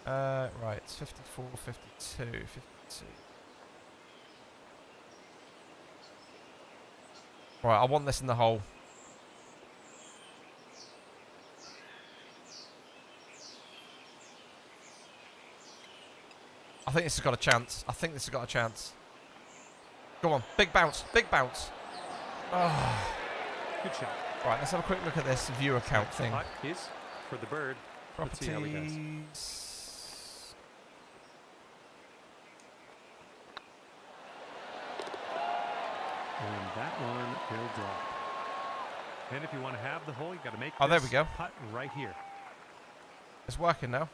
Speaker 1: Right, it's 54, 52, 52. Right, I want this in the hole. I think this has got a chance. I think this has got a chance. Go on, big bounce, big bounce. Oh.
Speaker 2: Good shot.
Speaker 1: Right, let's have a quick look at this view account thing.
Speaker 2: Is for the bird. Let's see how he does. And that one will drop. And if you want to have the hole, you got to make
Speaker 1: there we go.
Speaker 2: Putt right here.
Speaker 1: It's working now.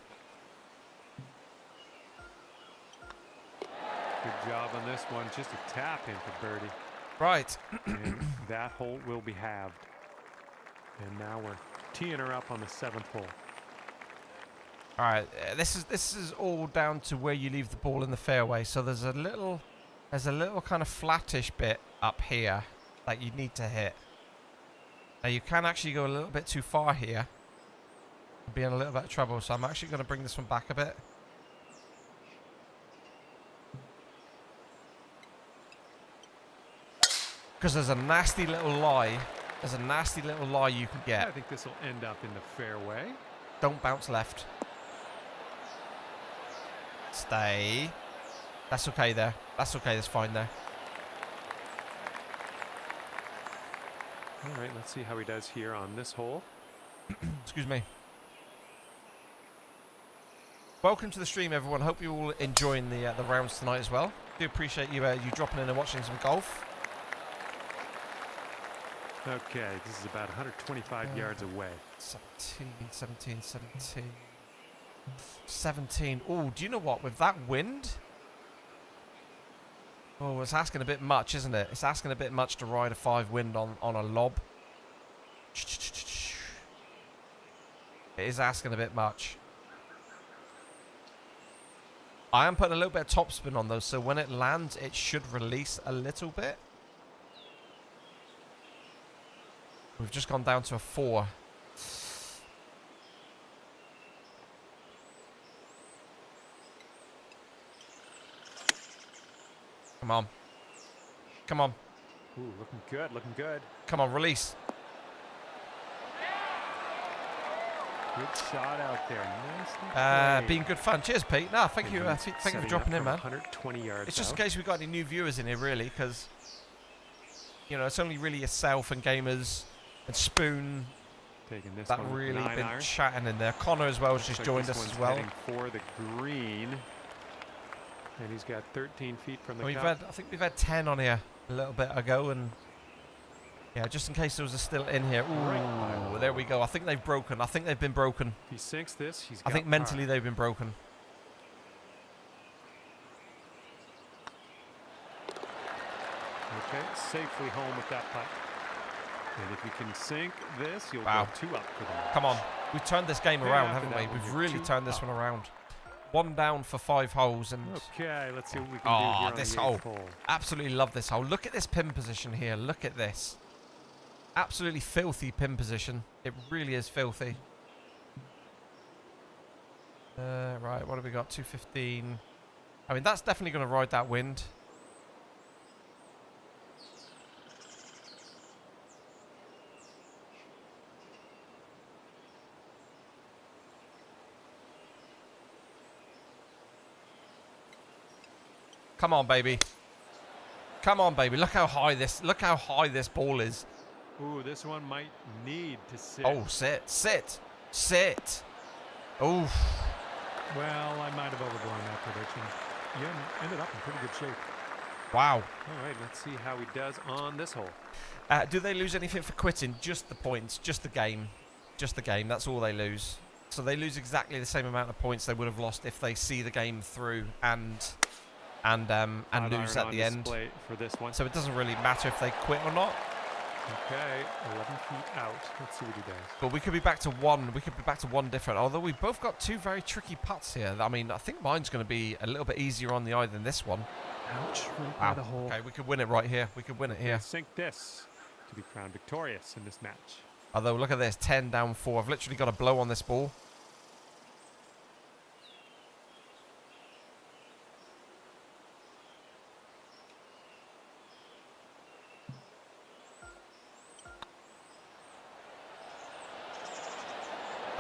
Speaker 2: Good job on this one. Just a tap in for birdie. Right. And that hole will be halved. And now we're teeing her up on the 7th hole.
Speaker 1: All right. This is all down to where you leave the ball in the fairway. So there's a little kind of flattish bit up here that you need to hit. Now you can actually go a little bit too far here and be in a little bit of trouble. So I'm actually going to bring this one back a bit. Because there's a nasty little lie. There's a nasty little lie you can get.
Speaker 2: I think this will end up in the fairway.
Speaker 1: Don't bounce left. Stay. That's okay there. That's okay. That's fine there.
Speaker 2: All right, let's see how he does here on this hole.
Speaker 1: Excuse me. Welcome to the stream, everyone. Hope you're all enjoying the rounds tonight as well. Do appreciate you dropping in and watching some golf.
Speaker 2: Okay, this is about 125 yards away.
Speaker 1: 17. Oh, do you know what? With that wind, Oh, it's asking a bit much, isn't it? It's asking a bit much to ride a 5 wind on a lob. It is asking a bit much. I am putting a little bit of topspin on though, so when it lands, it should release a little bit. We've just gone down to a 4. Come on. Come on.
Speaker 2: Ooh, looking good, looking good.
Speaker 1: Come on, release.
Speaker 2: Good shot out there. Nice.
Speaker 1: Being good fun. Cheers, Pete. No, thank you. Thank you for dropping in, man.
Speaker 2: 120 yards.
Speaker 1: It's just in case we got any new viewers in here, really, because you know it's only really yourself and gamers and Spoon
Speaker 2: taking this
Speaker 1: that
Speaker 2: one
Speaker 1: really been
Speaker 2: iron.
Speaker 1: chatting in there. Connor as well has just joined us as well.
Speaker 2: For the green, and he's got 13 feet from the
Speaker 1: I think we've had 10 on here a little bit ago, and yeah, just in case there was a still in here. Ooh, there we go. I think they've broken. I think they've been broken.
Speaker 2: If he sinks this, he's got
Speaker 1: I think mentally they've been broken.
Speaker 2: Okay, safely home with that putt. And if you can sink this, you'll
Speaker 1: wow.
Speaker 2: go 2 up for the match.
Speaker 1: Come on. We've turned this game around, haven't we? We've really turned this one around. 1 down for 5 holes. And
Speaker 2: okay, let's see what we can do here on
Speaker 1: this
Speaker 2: the
Speaker 1: hole.
Speaker 2: 8th hole.
Speaker 1: Absolutely love this hole. Look at this pin position here. Look at this. Absolutely filthy pin position. It really is filthy. Right, what have we got? 215. I mean, that's definitely going to ride that wind. Come on, baby. Come on, baby. Look how high this ball is.
Speaker 2: Ooh, this one might need to sit.
Speaker 1: Oh, sit. Oof.
Speaker 2: Well, I might have overblown that prediction. You ended up in pretty good shape.
Speaker 1: Wow.
Speaker 2: All right, let's see how he does on this hole.
Speaker 1: Do they lose anything for quitting? Just the points, just the game. Just the game, that's all they lose. So they lose exactly the same amount of points they would have lost if they see the game through and lose at the end.
Speaker 2: For this one.
Speaker 1: So it doesn't really matter if they quit or not.
Speaker 2: Okay, 11 feet out. Let's see what he does.
Speaker 1: But we could be back to 1. We could be back to 1 different. Although we've both got 2 very tricky putts here. I mean, I think mine's going to be a little bit easier on the eye than this one.
Speaker 2: Ouch! Right
Speaker 1: wow.
Speaker 2: by the hole.
Speaker 1: Okay, we could win it right here. We could win it here.
Speaker 2: Sink this to be crowned victorious in this match.
Speaker 1: Although look at this, 10 down 4. I've literally got a blow on this ball.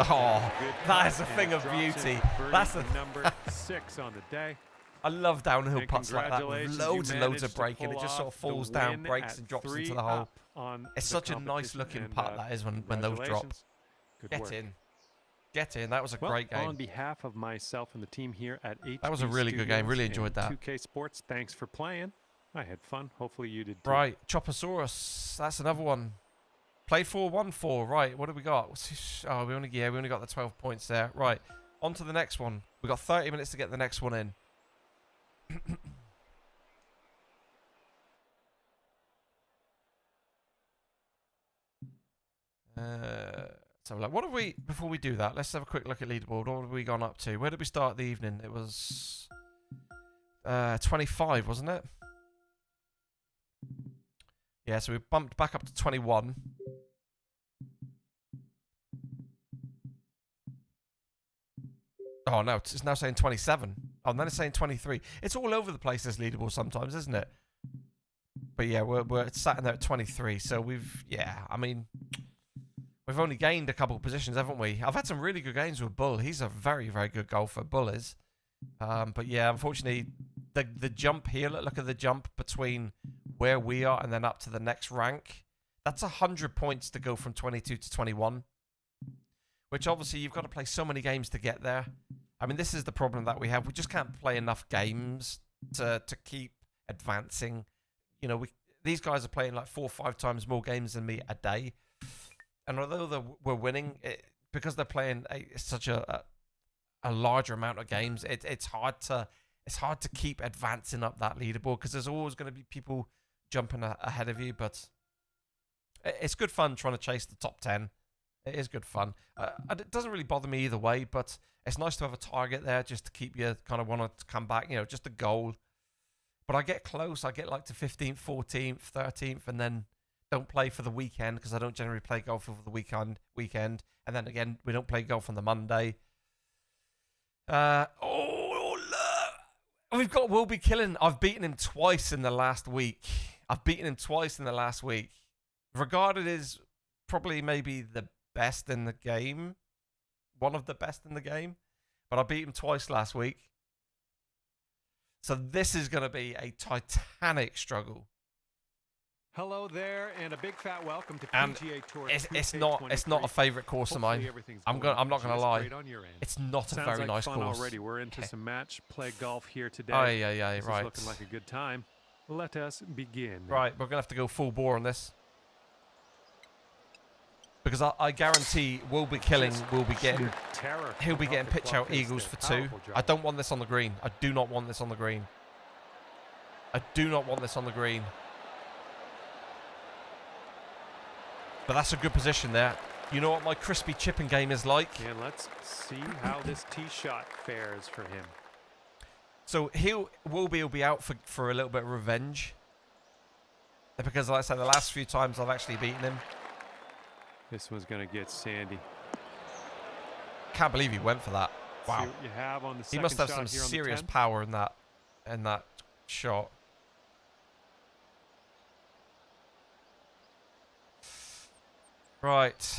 Speaker 1: Oh, that is a thing of beauty. That's a
Speaker 2: number 6 on the day.
Speaker 1: I love downhill putts like that with loads and loads of braking. It just sort of falls down, breaks and drops into the hole. It's such a nice looking putt that is when those drop. Get in. Get in. That was a great game.
Speaker 2: On behalf of myself and the team here at HB
Speaker 1: that was a really good game. Really enjoyed that.
Speaker 2: 2K Sports, thanks for playing. I had fun. Hopefully you did too.
Speaker 1: Right, Choppersaurus. That's another one. Played 4-1-4. Right, what do we got? Oh, we only got the 12 points there. Right, on to the next one. We got 30 minutes to get the next one in. So like, what have we? Before we do that, let's have a quick look at leaderboard. What have we gone up to? Where did we start the evening? It was 25, wasn't it? Yeah, so we bumped back up to 21. Oh no, it's now saying 27. Oh, and then it's saying 23. It's all over the place, this leaderboard sometimes, isn't it? But yeah, we're sat in there at 23. So I mean, we've only gained a couple of positions, haven't we? I've had some really good games with Bull. He's a very, very good golfer, Bull is. But yeah, unfortunately, the jump here, look at the jump between where we are and then up to the next rank. That's 100 points to go from 22 to 21. Which obviously you've got to play so many games to get there. I mean, this is the problem that we have. We just can't play enough games to keep advancing. You know, these guys are playing like 4 or 5 times more games than me a day. And although we're winning, because they're playing such a larger amount of games, it's hard to it's hard to keep advancing up that leaderboard because there's always going to be people jumping ahead of you. But it's good fun trying to chase the top 10. It is good fun. It doesn't really bother me either way, but it's nice to have a target there just to keep you kind of want to come back, you know, just a goal. But I get close. I get like to 15th, 14th, 13th, and then don't play for the weekend because I don't generally play golf over the weekend. And then again, we don't play golf on the Monday. Look. We've got Will Be Killin. I've beaten him twice in the last week. Regarded as probably maybe the best in the game. One of the best in the game. But I beat him twice last week. So this is going to be a titanic struggle.
Speaker 2: Hello there, and a big fat welcome to PGA Tour.
Speaker 1: It's not a favorite course of mine. I'm not gonna lie. It's not a very nice course.
Speaker 2: Already. We're into some match play golf here today.
Speaker 1: Oh yeah,
Speaker 2: this
Speaker 1: right.
Speaker 2: Is looking like a good time. Let us begin.
Speaker 1: Right, we're gonna have to go full bore on this because I guarantee Will Be Killin will be getting. He'll be getting pitch out eagles for 2. I don't want this on the green. I do not want this on the green. But that's a good position there. You know what my crispy chipping game is like?
Speaker 2: And let's see how this tee shot fares for him.
Speaker 1: So Will be out for a little bit of revenge. Because like I said, the last few times I've actually beaten him.
Speaker 2: This one's going to get sandy.
Speaker 1: Can't believe he went for that. Wow.
Speaker 2: See what you have on the
Speaker 1: he must have some serious power in that shot. Right.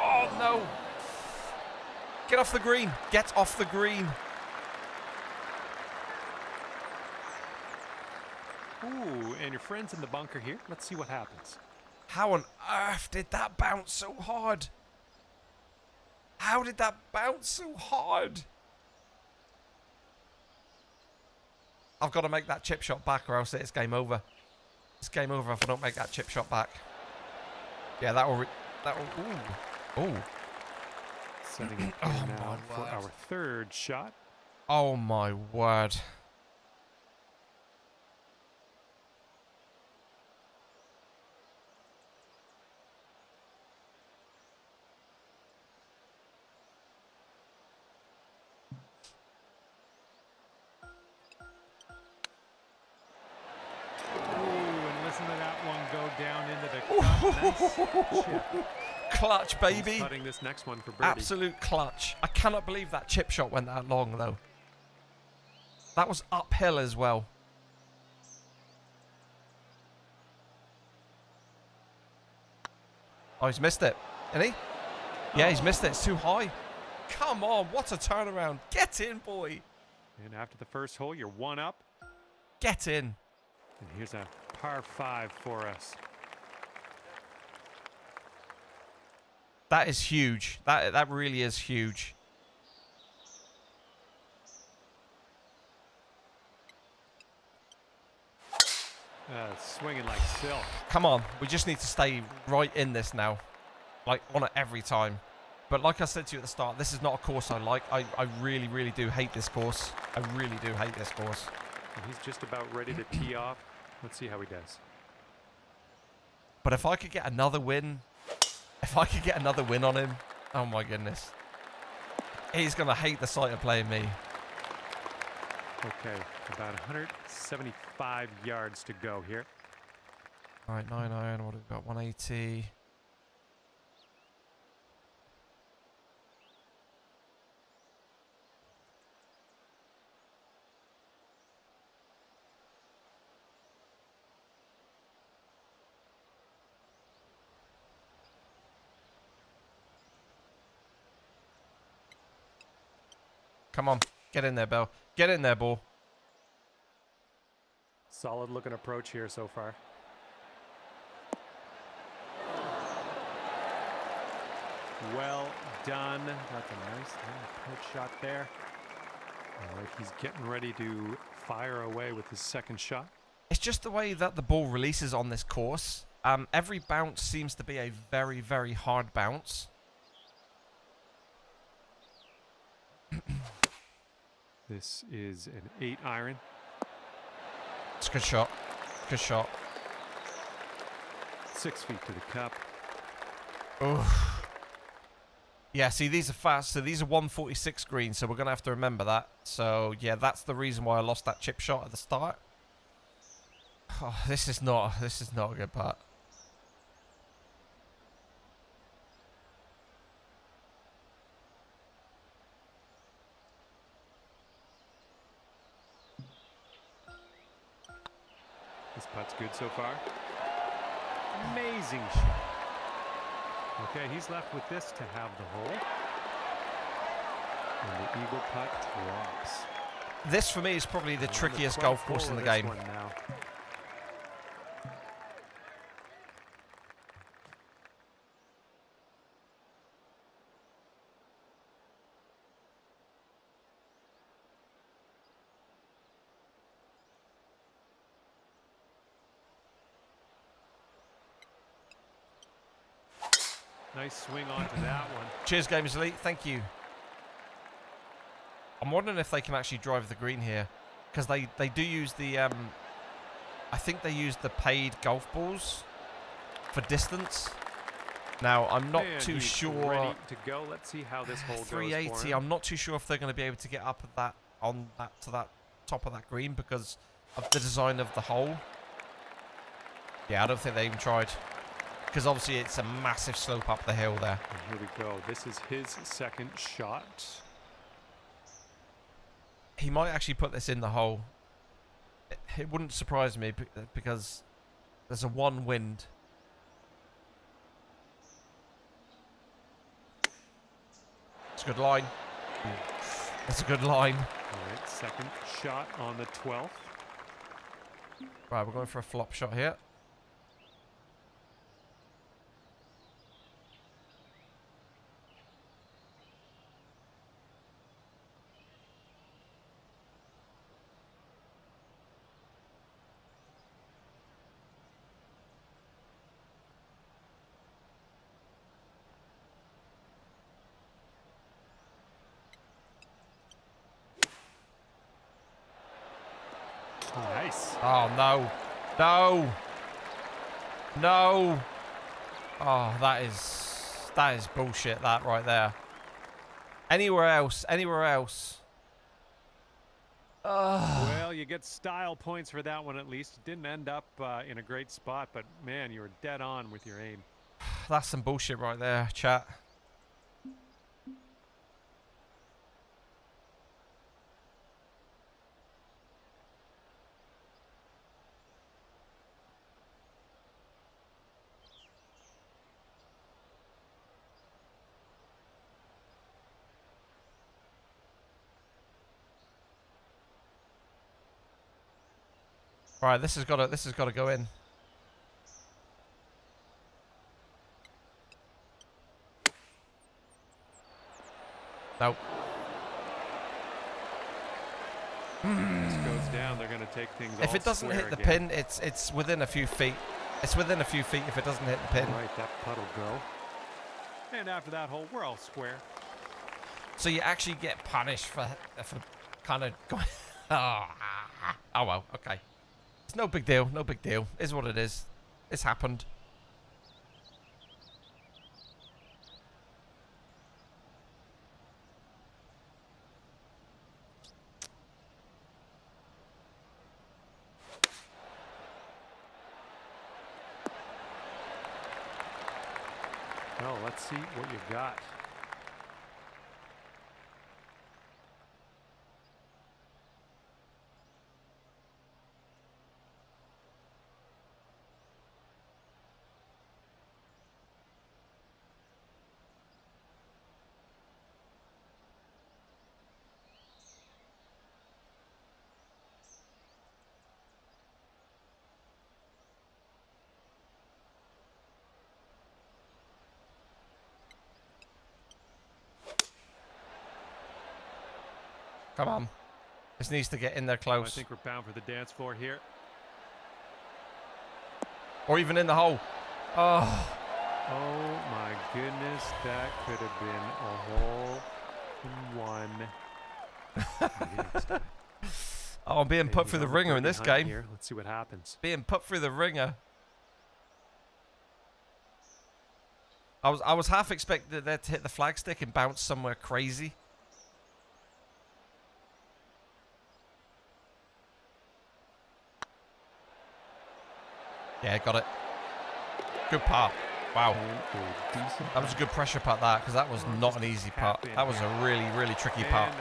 Speaker 1: Oh no. Get off the green. Get off the green.
Speaker 2: Ooh, and your friend's in the bunker here. Let's see what happens.
Speaker 1: How on earth did that bounce so hard? How did that bounce so hard? I've got to make that chip shot back or else it's game over. It's game over if I don't make that chip shot back. Yeah, that will... Ooh.
Speaker 2: Setting up here now for our third shot.
Speaker 1: Oh my word. Clutch, baby.
Speaker 2: Putting this next one for birdie.
Speaker 1: Absolute clutch. I cannot believe that chip shot went that long, though. That was uphill as well. Oh, he's missed it. Isn't he? Yeah, he's missed it. It's too high. Come on, what a turnaround. Get in, boy.
Speaker 2: And after the first hole, you're one up.
Speaker 1: Get in.
Speaker 2: And here's a par 5 for us.
Speaker 1: That is huge. That really is huge.
Speaker 2: Swinging like silk.
Speaker 1: Come on. We just need to stay right in this now. Like, on it every time. But like I said to you at the start, this is not a course I like. I really, really do hate this course. I really do hate this course.
Speaker 2: And he's just about ready to tee off. Let's see how he does.
Speaker 1: But if I could get another win... If I could get another win on him, oh my goodness. He's going to hate the sight of playing me.
Speaker 2: Okay, about 175 yards to go here.
Speaker 1: All right, 9 iron, what have we got? 180. Come on, get in there, Bell. Get in there, ball.
Speaker 2: Solid looking approach here so far. Well done. That's a nice approach shot there. All right, he's getting ready to fire away with his second shot.
Speaker 1: It's just the way that the ball releases on this course. Every bounce seems to be a very, very hard bounce.
Speaker 2: This is an 8-iron.
Speaker 1: It's a good shot. Good shot.
Speaker 2: 6 feet to the cup.
Speaker 1: Oh. Yeah, see, these are fast. So these are 146 greens, so we're going to have to remember that. So, yeah, that's the reason why I lost that chip shot at the start. Oh, this is not a good putt.
Speaker 2: This putt's good so far. Amazing shot. Okay, he's left with this to have the hole. And the eagle putt drops.
Speaker 1: This, for me, is probably the trickiest golf course in the game.
Speaker 2: Nice swing onto that one.
Speaker 1: Cheers, Gamers Elite. Thank you. I'm wondering if they can actually drive the green here, because they do use the I think they use the paid golf balls for distance. Now I'm not too sure.
Speaker 2: Ready to go. Let's see how this hole goes.
Speaker 1: 380. I'm not too sure if they're going to be able to get up at that to that top of that green because of the design of the hole. Yeah, I don't think they even tried. Because obviously it's a massive slope up the hill there.
Speaker 2: And here we go. This is his second shot.
Speaker 1: He might actually put this in the hole. It wouldn't surprise me because there's a one wind. It's a good line. That's a good line.
Speaker 2: All right, second shot on the 12th.
Speaker 1: Right, we're going for a flop shot here.
Speaker 2: Nice.
Speaker 1: Oh, no. No. No. Oh, that is bullshit, that right there. Anywhere else. Anywhere else.
Speaker 2: Well, you get style points for that one at least. It didn't end up in a great spot, but man, you were dead on with your aim.
Speaker 1: That's some bullshit right there, chat. Right, this has got to go in. Nope.
Speaker 2: This goes down. They're going to take things.
Speaker 1: If it doesn't hit the pin, it's within a few feet. It's within a few feet if it doesn't hit the pin.
Speaker 2: All right, that putt will go. And after that hole, we're all square.
Speaker 1: So you actually get punished for kind of going. Oh well, okay. It's no big deal. No big deal. Is what it is. It's happened.
Speaker 2: Well, let's see what you've got.
Speaker 1: Come on. This needs to get in there
Speaker 2: I
Speaker 1: close.
Speaker 2: think we're bound for the dance floor here.
Speaker 1: Or even in the hole. Oh.
Speaker 2: Oh my goodness, that could have been a hole in one.
Speaker 1: Oh, I'm being put through the ringer in this game.
Speaker 2: Here. Let's see what happens.
Speaker 1: Being put through the ringer. I was half expecting that to hit the flagstick and bounce somewhere crazy. Yeah, got it. Good putt. Wow. That was a good pressure putt, that, because that was not an easy putt. That was a really, really tricky putt.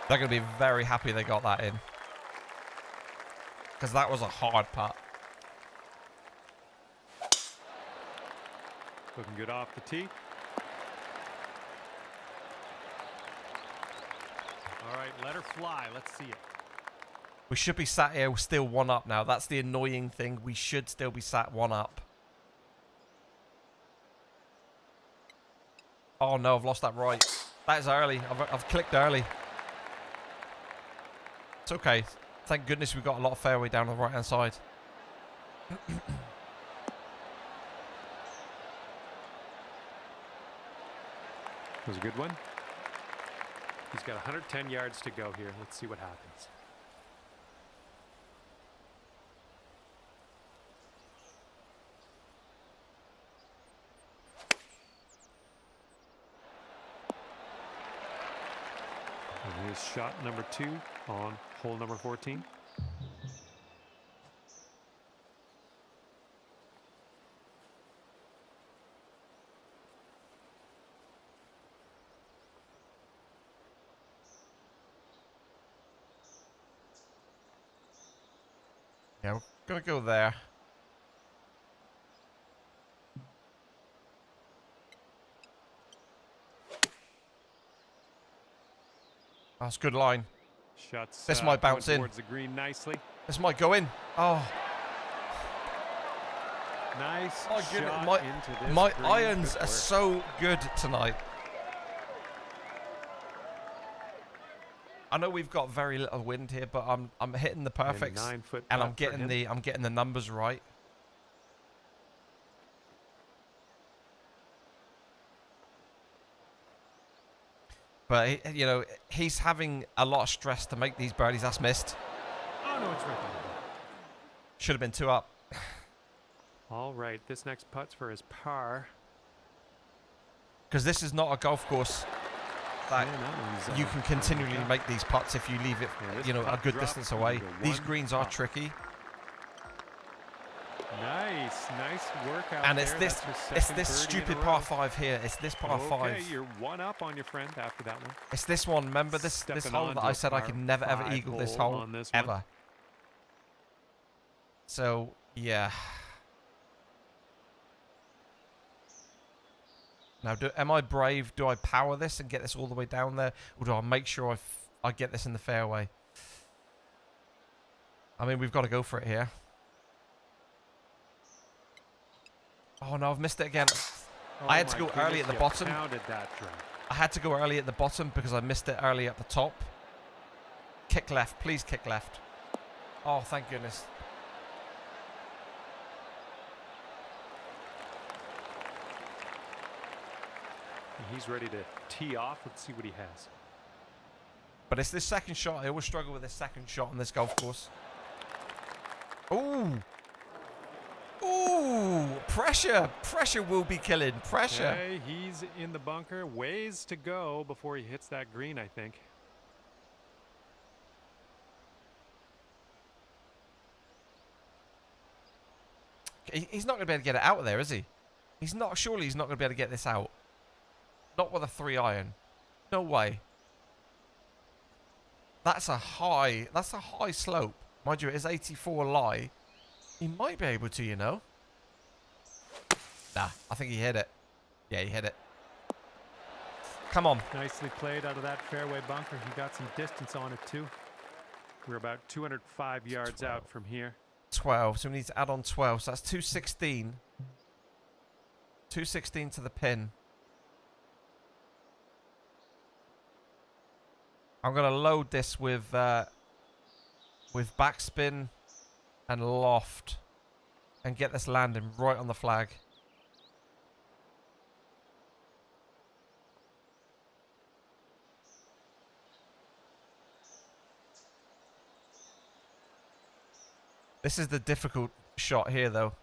Speaker 1: They're going to be very happy they got that in. Because that was a hard putt.
Speaker 2: Looking good off the tee. All right, let her fly. Let's see it.
Speaker 1: We should be sat here still 1 up now. That's the annoying thing. We should still be sat 1 up. Oh no, I've lost that right. That is early. I've clicked early. It's okay. Thank goodness we've got a lot of fairway down on the right hand side.
Speaker 2: That was a good one. He's got 110 yards to go here. Let's see what happens. And here's shot number 2 on hole number 14.
Speaker 1: Yeah, we're going to go there. That's a good line.
Speaker 2: Shots.
Speaker 1: This might bounce in.
Speaker 2: Towards the green nicely.
Speaker 1: This might go in. Oh.
Speaker 2: Nice
Speaker 1: Oh,
Speaker 2: shot
Speaker 1: my,
Speaker 2: into this
Speaker 1: my
Speaker 2: green.
Speaker 1: irons are so good tonight. I know we've got very little wind here, but I'm hitting the perfects, and I'm getting the numbers right. But you know, he's having a lot of stress to make these birdies. That's missed.
Speaker 2: Oh no, it's right there.
Speaker 1: Should have been 2 up.
Speaker 2: All right, this next putt's for his par.
Speaker 1: Because this is not a golf course that you can continually make these putts if you leave it, you know, a good distance away. These greens are tricky.
Speaker 2: Nice work out
Speaker 1: and
Speaker 2: there.
Speaker 1: It's this stupid par 5 here. It's this par 5.
Speaker 2: Okay, you're 1 up on your friend after that one.
Speaker 1: It's this one. Remember this hole that I said I could never ever eagle this hole ever. So yeah. Now, am I brave? Do I power this and get this all the way down there, or do I make sure I get this in the fairway? I mean, we've got to go for it here. Oh no, I've missed it again.
Speaker 2: Oh,
Speaker 1: I had to go early at the bottom.
Speaker 2: That
Speaker 1: I had to go early at the bottom because I missed it early at the top. Kick left, please kick left. Oh, thank goodness.
Speaker 2: He's ready to tee off. Let's see what he has.
Speaker 1: But it's this second shot. I always struggle with this second shot on this golf course. Ooh. Ooh. Pressure. Pressure will be killing. Pressure.
Speaker 2: Okay, he's in the bunker. Ways to go before he hits that green, I think.
Speaker 1: He's not going to be able to get it out of there, is he? Surely he's not going to be able to get this out. Not with a 3 iron. No way. That's a high slope. Mind you, it is 84 lie. He might be able to, you know. Nah, I think he hit it. Yeah, he hit it. Come on.
Speaker 2: Nicely played out of that fairway bunker. He got some distance on it too. We're about 205 yards out from here.
Speaker 1: 12, so we need to add on 12. So that's 216. 216 to the pin. 216 to the pin. I'm going to load this with backspin and loft and get this landing right on the flag. This is the difficult shot here, though.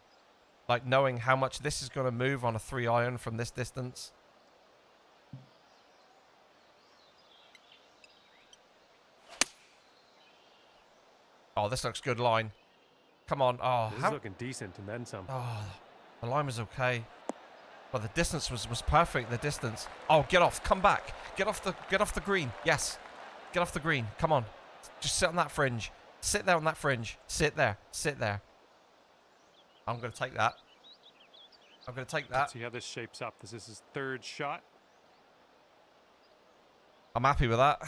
Speaker 1: Like, knowing how much this is going to move on a 3-iron from this distance. Oh, this looks good line. Come on. Oh,
Speaker 2: this is looking decent and then some.
Speaker 1: Oh, the line was okay. But the distance was perfect, the distance. Oh, get off. Come back. Get off the green. Yes. Get off the green. Come on. Just sit on that fringe. Sit there on that fringe. Sit there. Sit there. I'm going to take that. I'm going to take that.
Speaker 2: Let's see how this shapes up. This is his third shot.
Speaker 1: I'm happy with that.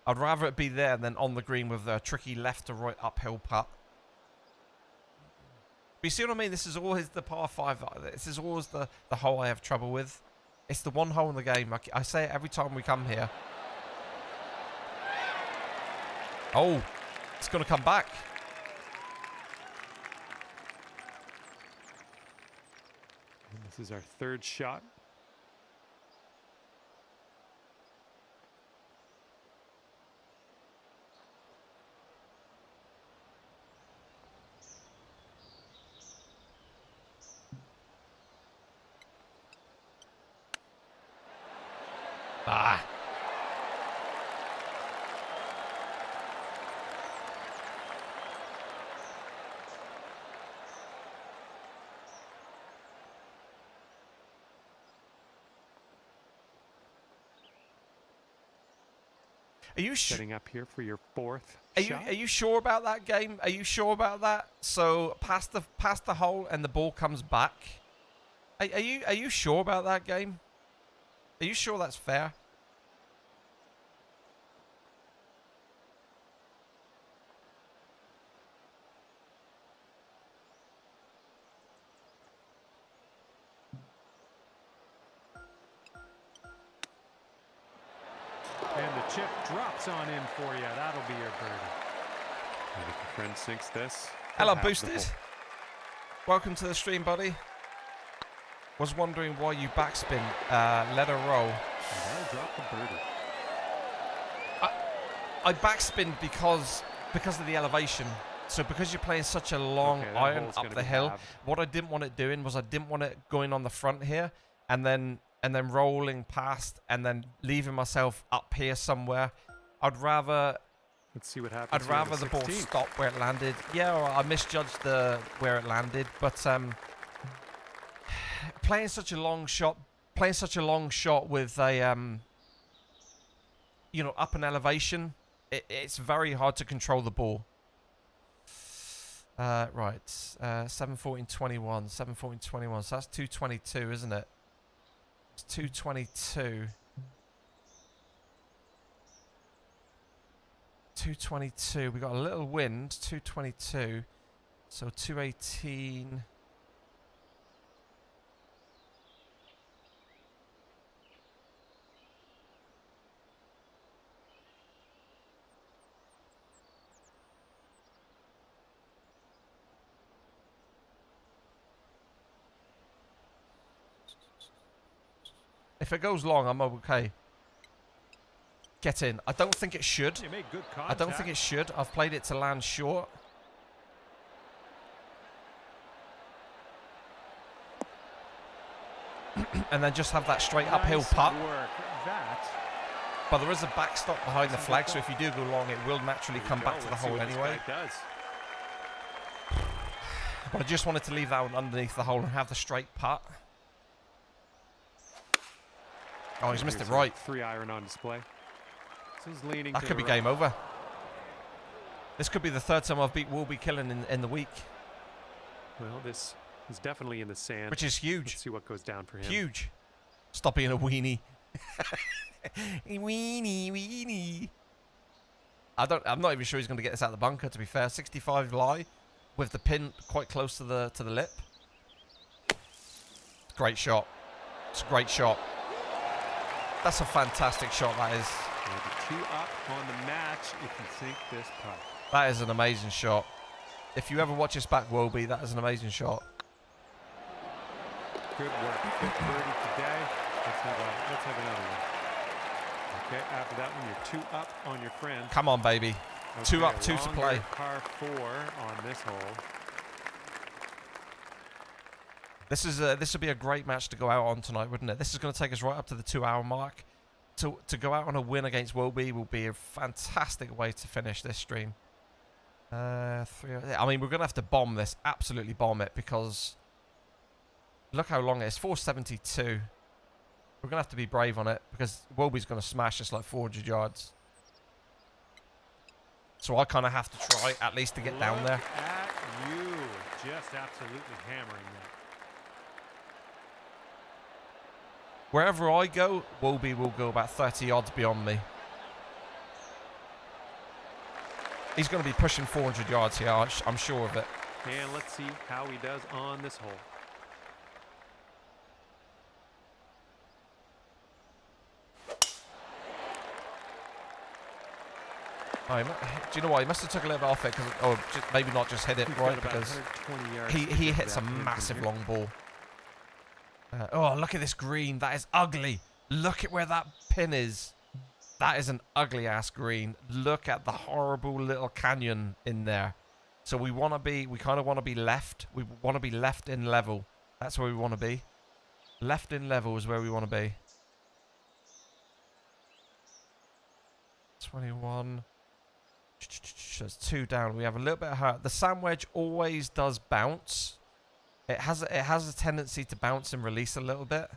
Speaker 1: I'd rather it be there than on the green with a tricky left to right uphill putt. But you see what I mean? This is always the par 5. This is always the hole I have trouble with. It's the one hole in the game. I say it every time we come here. Oh, it's going to come back.
Speaker 2: And this is our third shot.
Speaker 1: Ah. Are you
Speaker 2: setting up here for your fourth shot?
Speaker 1: Are you sure about that game? Are you sure about that? So past the hole and the ball comes back. Are you sure about that game? Are you sure that's fair?
Speaker 2: And the chip drops on in for you. That'll be your birdie. And if your friend sinks this.
Speaker 1: Hello, Boosted. Welcome to the stream, buddy. Was wondering why you backspin, let her roll.
Speaker 2: And that'll drop the birdie.
Speaker 1: I backspin because of the elevation. So because you're playing such a long iron up the hill, what I didn't want it doing was I didn't want it going on the front here and then rolling past and then leaving myself up here somewhere. I'd rather.
Speaker 2: Let's see what happens.
Speaker 1: I'd rather the ball stop where it landed. Yeah, I misjudged where it landed, but playing such a long shot with a you know, up an elevation, it's very hard to control the ball. Right, 714.21, 714.21. So that's 222, isn't it? It's 222. 222. We got a little wind. 222. So 218. If it goes long, I'm okay. Get in. I don't think it should.
Speaker 2: You made good contact.
Speaker 1: I don't think it should. I've played it to land short. And then just have that straight uphill putt. But there is a backstop behind the flag, so if you do go long, it will naturally come back to the hole anyway. But I just wanted to leave that one underneath the hole and have the straight putt. Oh, he's missed it right.
Speaker 2: 3-iron on display. This is leaning.
Speaker 1: That could be game over. This could be the third time I've beat Will Be Killin in the week.
Speaker 2: Well, this is definitely in the sand.
Speaker 1: Which is huge.
Speaker 2: Let's see what goes down for him.
Speaker 1: Huge. Stop being a weenie. Weenie. I'm not even sure he's going to get this out of the bunker, to be fair. 65 lie with the pin quite close to the lip. Great shot. It's a great shot. That's a fantastic shot, that is.
Speaker 2: Maybe 2 up on the match if you sink this putt.
Speaker 1: That is an amazing shot. If you ever watch this back, Wolby, that is an amazing shot.
Speaker 2: Good work. Good birdie today. Let's have another one. Okay, after that one, you're 2 up on your friend.
Speaker 1: Come on, baby.
Speaker 2: Okay,
Speaker 1: 2 up, 2 to play.
Speaker 2: Par 4 on this hole.
Speaker 1: This would be a great match to go out on tonight, wouldn't it? This is going to take us right up to the 2-hour mark. To go out on a win against Wolby will be a fantastic way to finish this stream. I mean, we're going to have to bomb this, absolutely bomb it, because look how long it is, 472. We're going to have to be brave on it, because Wolby's going to smash us like 400 yards. So I kind of have to try, at least, to get down there.
Speaker 2: At you, just absolutely hammering that.
Speaker 1: Wherever I go, Wolby will go about 30 yards beyond me. He's going to be pushing 400 yards here, I'm sure of it.
Speaker 2: And let's see how he does on this hole.
Speaker 1: Do you know what? He must have took a little bit off it, or maybe not just hit it right, because he hits a massive long ball. Oh, look at this green. That is ugly. Look at where that pin is. That is an ugly-ass green. Look at the horrible little canyon in there. So we kind of want to be left. We want to be left in level. That's where we want to be. Left in level is where we want to be. 21. There's 2 down. We have a little bit of hurt. The sand wedge always does bounce. It has a tendency to bounce and release a little bit.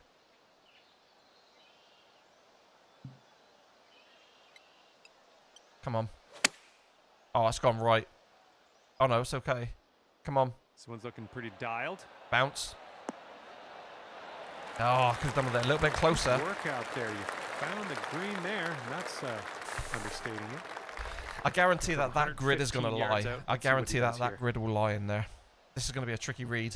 Speaker 1: Come on. Oh, it's gone right. Oh no, it's okay. Come on.
Speaker 2: This one's looking pretty dialed.
Speaker 1: Bounce. Oh, I could have done with it a little bit closer.
Speaker 2: Good work out there. You found the green there. And that's understating it.
Speaker 1: I guarantee that grid is going to lie. I guarantee that grid will lie in there. This is going to be a tricky read.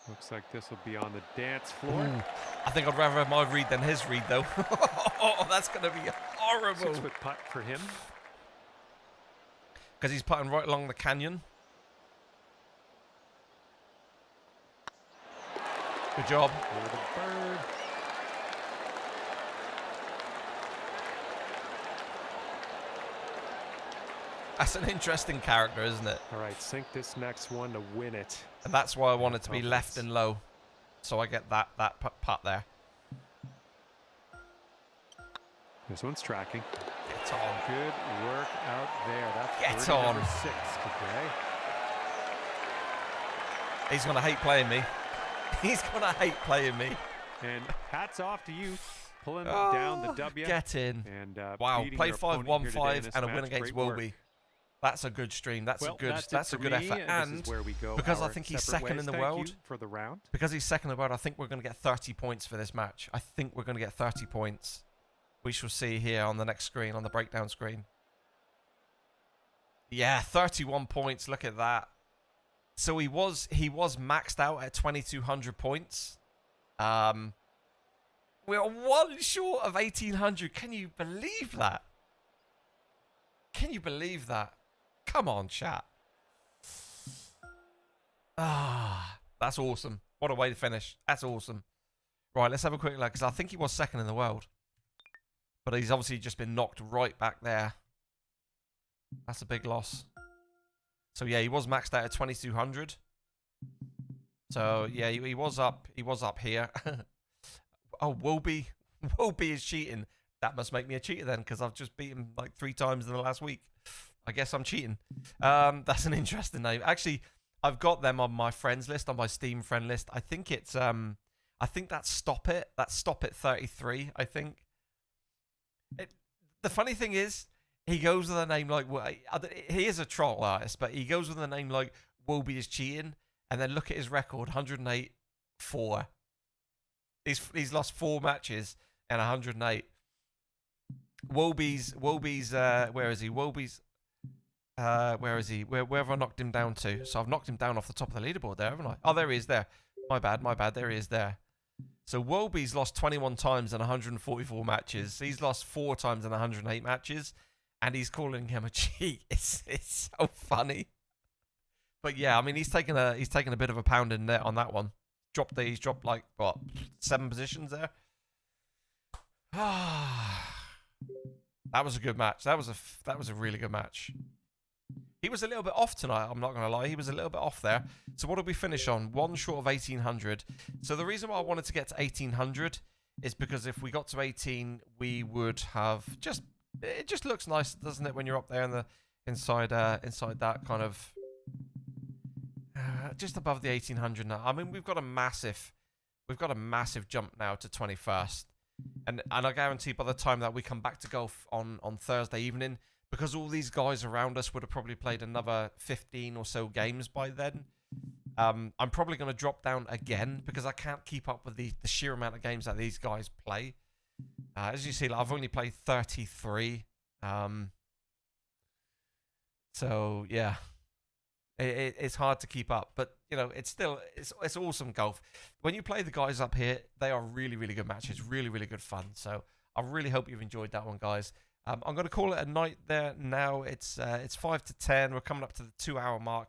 Speaker 2: Looks like this will be on the dance floor.
Speaker 1: Ooh. I think I'd rather have my read than his read, though. Oh, that's going to be horrible.
Speaker 2: 6-foot putt for him.
Speaker 1: Because he's putting right along the canyon. Good job.
Speaker 2: Over the bird.
Speaker 1: That's an interesting character, isn't it?
Speaker 2: All right, sink this next one to win it.
Speaker 1: And that's why I want it to be left and low. So I get that putt there.
Speaker 2: This one's tracking.
Speaker 1: Get on.
Speaker 2: Good work out there. That's
Speaker 1: Get on.
Speaker 2: Number 6 today.
Speaker 1: He's going to hate playing me. He's going to hate playing me.
Speaker 2: And hats off to you. Pulling down the W.
Speaker 1: Get in.
Speaker 2: And
Speaker 1: wow, play 5-1-5 and a win against Wolby. That's a good stream. That's a good effort. And because I think he's second in the world,
Speaker 2: for the round.
Speaker 1: Because he's second in the world, I think we're going to get 30 points for this match. I think we're going to get 30 points. We shall see here on the next screen, on the breakdown screen. Yeah, 31 points. Look at that. So he was maxed out at 2,200 points. We're 1 short of 1,800. Can you believe that? Can you believe that? Come on, chat. Ah, that's awesome. What a way to finish. That's awesome. Right, let's have a quick look, because I think he was second in the world. But he's obviously just been knocked right back there. That's a big loss. So, yeah, he was maxed out at 2,200. So, yeah, he was up. He was up here. Oh, Wolby is cheating. That must make me a cheater then, because I've just beaten him like 3 times in the last week. I guess I'm cheating. That's an interesting name. Actually, I've got them on my friends list, on my Steam friend list. I think it's I think that's Stop It. That's Stop It 33, I think. The funny thing is, he goes with a name like, he is a troll artist, but he goes with a name like Wolby is cheating, and then look at his record, 108-4. He's lost 4 matches and 108. Wolby's, where is he? Wolby's, where is he? Where have I knocked him down to? So I've knocked him down off the top of the leaderboard there, haven't I? Oh, there he is there. My bad. There he is there. So Wolby's lost 21 times in 144 matches. He's lost 4 times in 108 matches. And he's calling him a cheat. It's so funny. But yeah, I mean, he's taken a bit of a pound in there on that one. He's dropped like, what, 7 positions there? That was a good match. That was a really good match. He was a little bit off tonight, I'm not going to lie. He was a little bit off there. So what did we finish on? 1 short of 1800. So the reason why I wanted to get to 1800 is because if we got to 18, we would have just... It just looks nice, doesn't it, when you're up there in the inside that kind of... just above the 1800 now. I mean, we've got a massive jump now to 21st. And I guarantee by the time that we come back to golf on Thursday evening, because all these guys around us would have probably played another 15 or so games by then, I'm probably going to drop down again because I can't keep up with the sheer amount of games that these guys play. As you see, like, I've only played 33. So, yeah. It's hard to keep up, but you know, it's awesome golf. When you play the guys up here, they are really, really good matches, really, really good fun. So I really hope you've enjoyed that one, guys. I'm going to call it a night there now. It's 5 to 10. We're coming up to the 2-hour mark.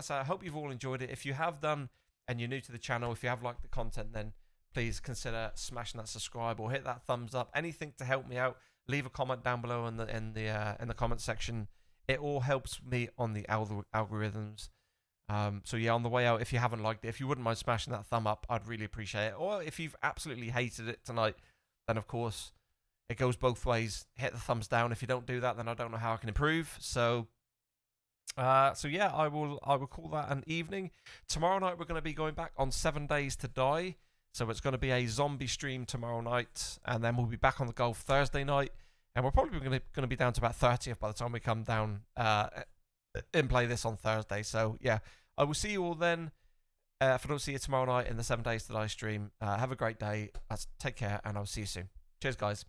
Speaker 1: So I hope you've all enjoyed it. If you have done, and you're new to the channel, if you have liked the content, then please consider smashing that subscribe or hit that thumbs up. Anything to help me out. Leave a comment down below in the comment section. It all helps me on the algorithms. So yeah, on the way out, if you haven't liked it, if you wouldn't mind smashing that thumb up, I'd really appreciate it. Or if you've absolutely hated it tonight, then of course, it goes both ways. Hit the thumbs down. If you don't do that, then I don't know how I can improve. So yeah, I will call that an evening. Tomorrow night, we're going to be going back on 7 Days to Die. So it's going to be a zombie stream tomorrow night. And then we'll be back on the golf Thursday night. And we're probably going to be down to about 30th by the time we come down and play this on Thursday. So, yeah, I will see you all then. If I don't see you tomorrow night in the 7 Days to Die stream, have a great day. Take care, and I'll see you soon. Cheers, guys.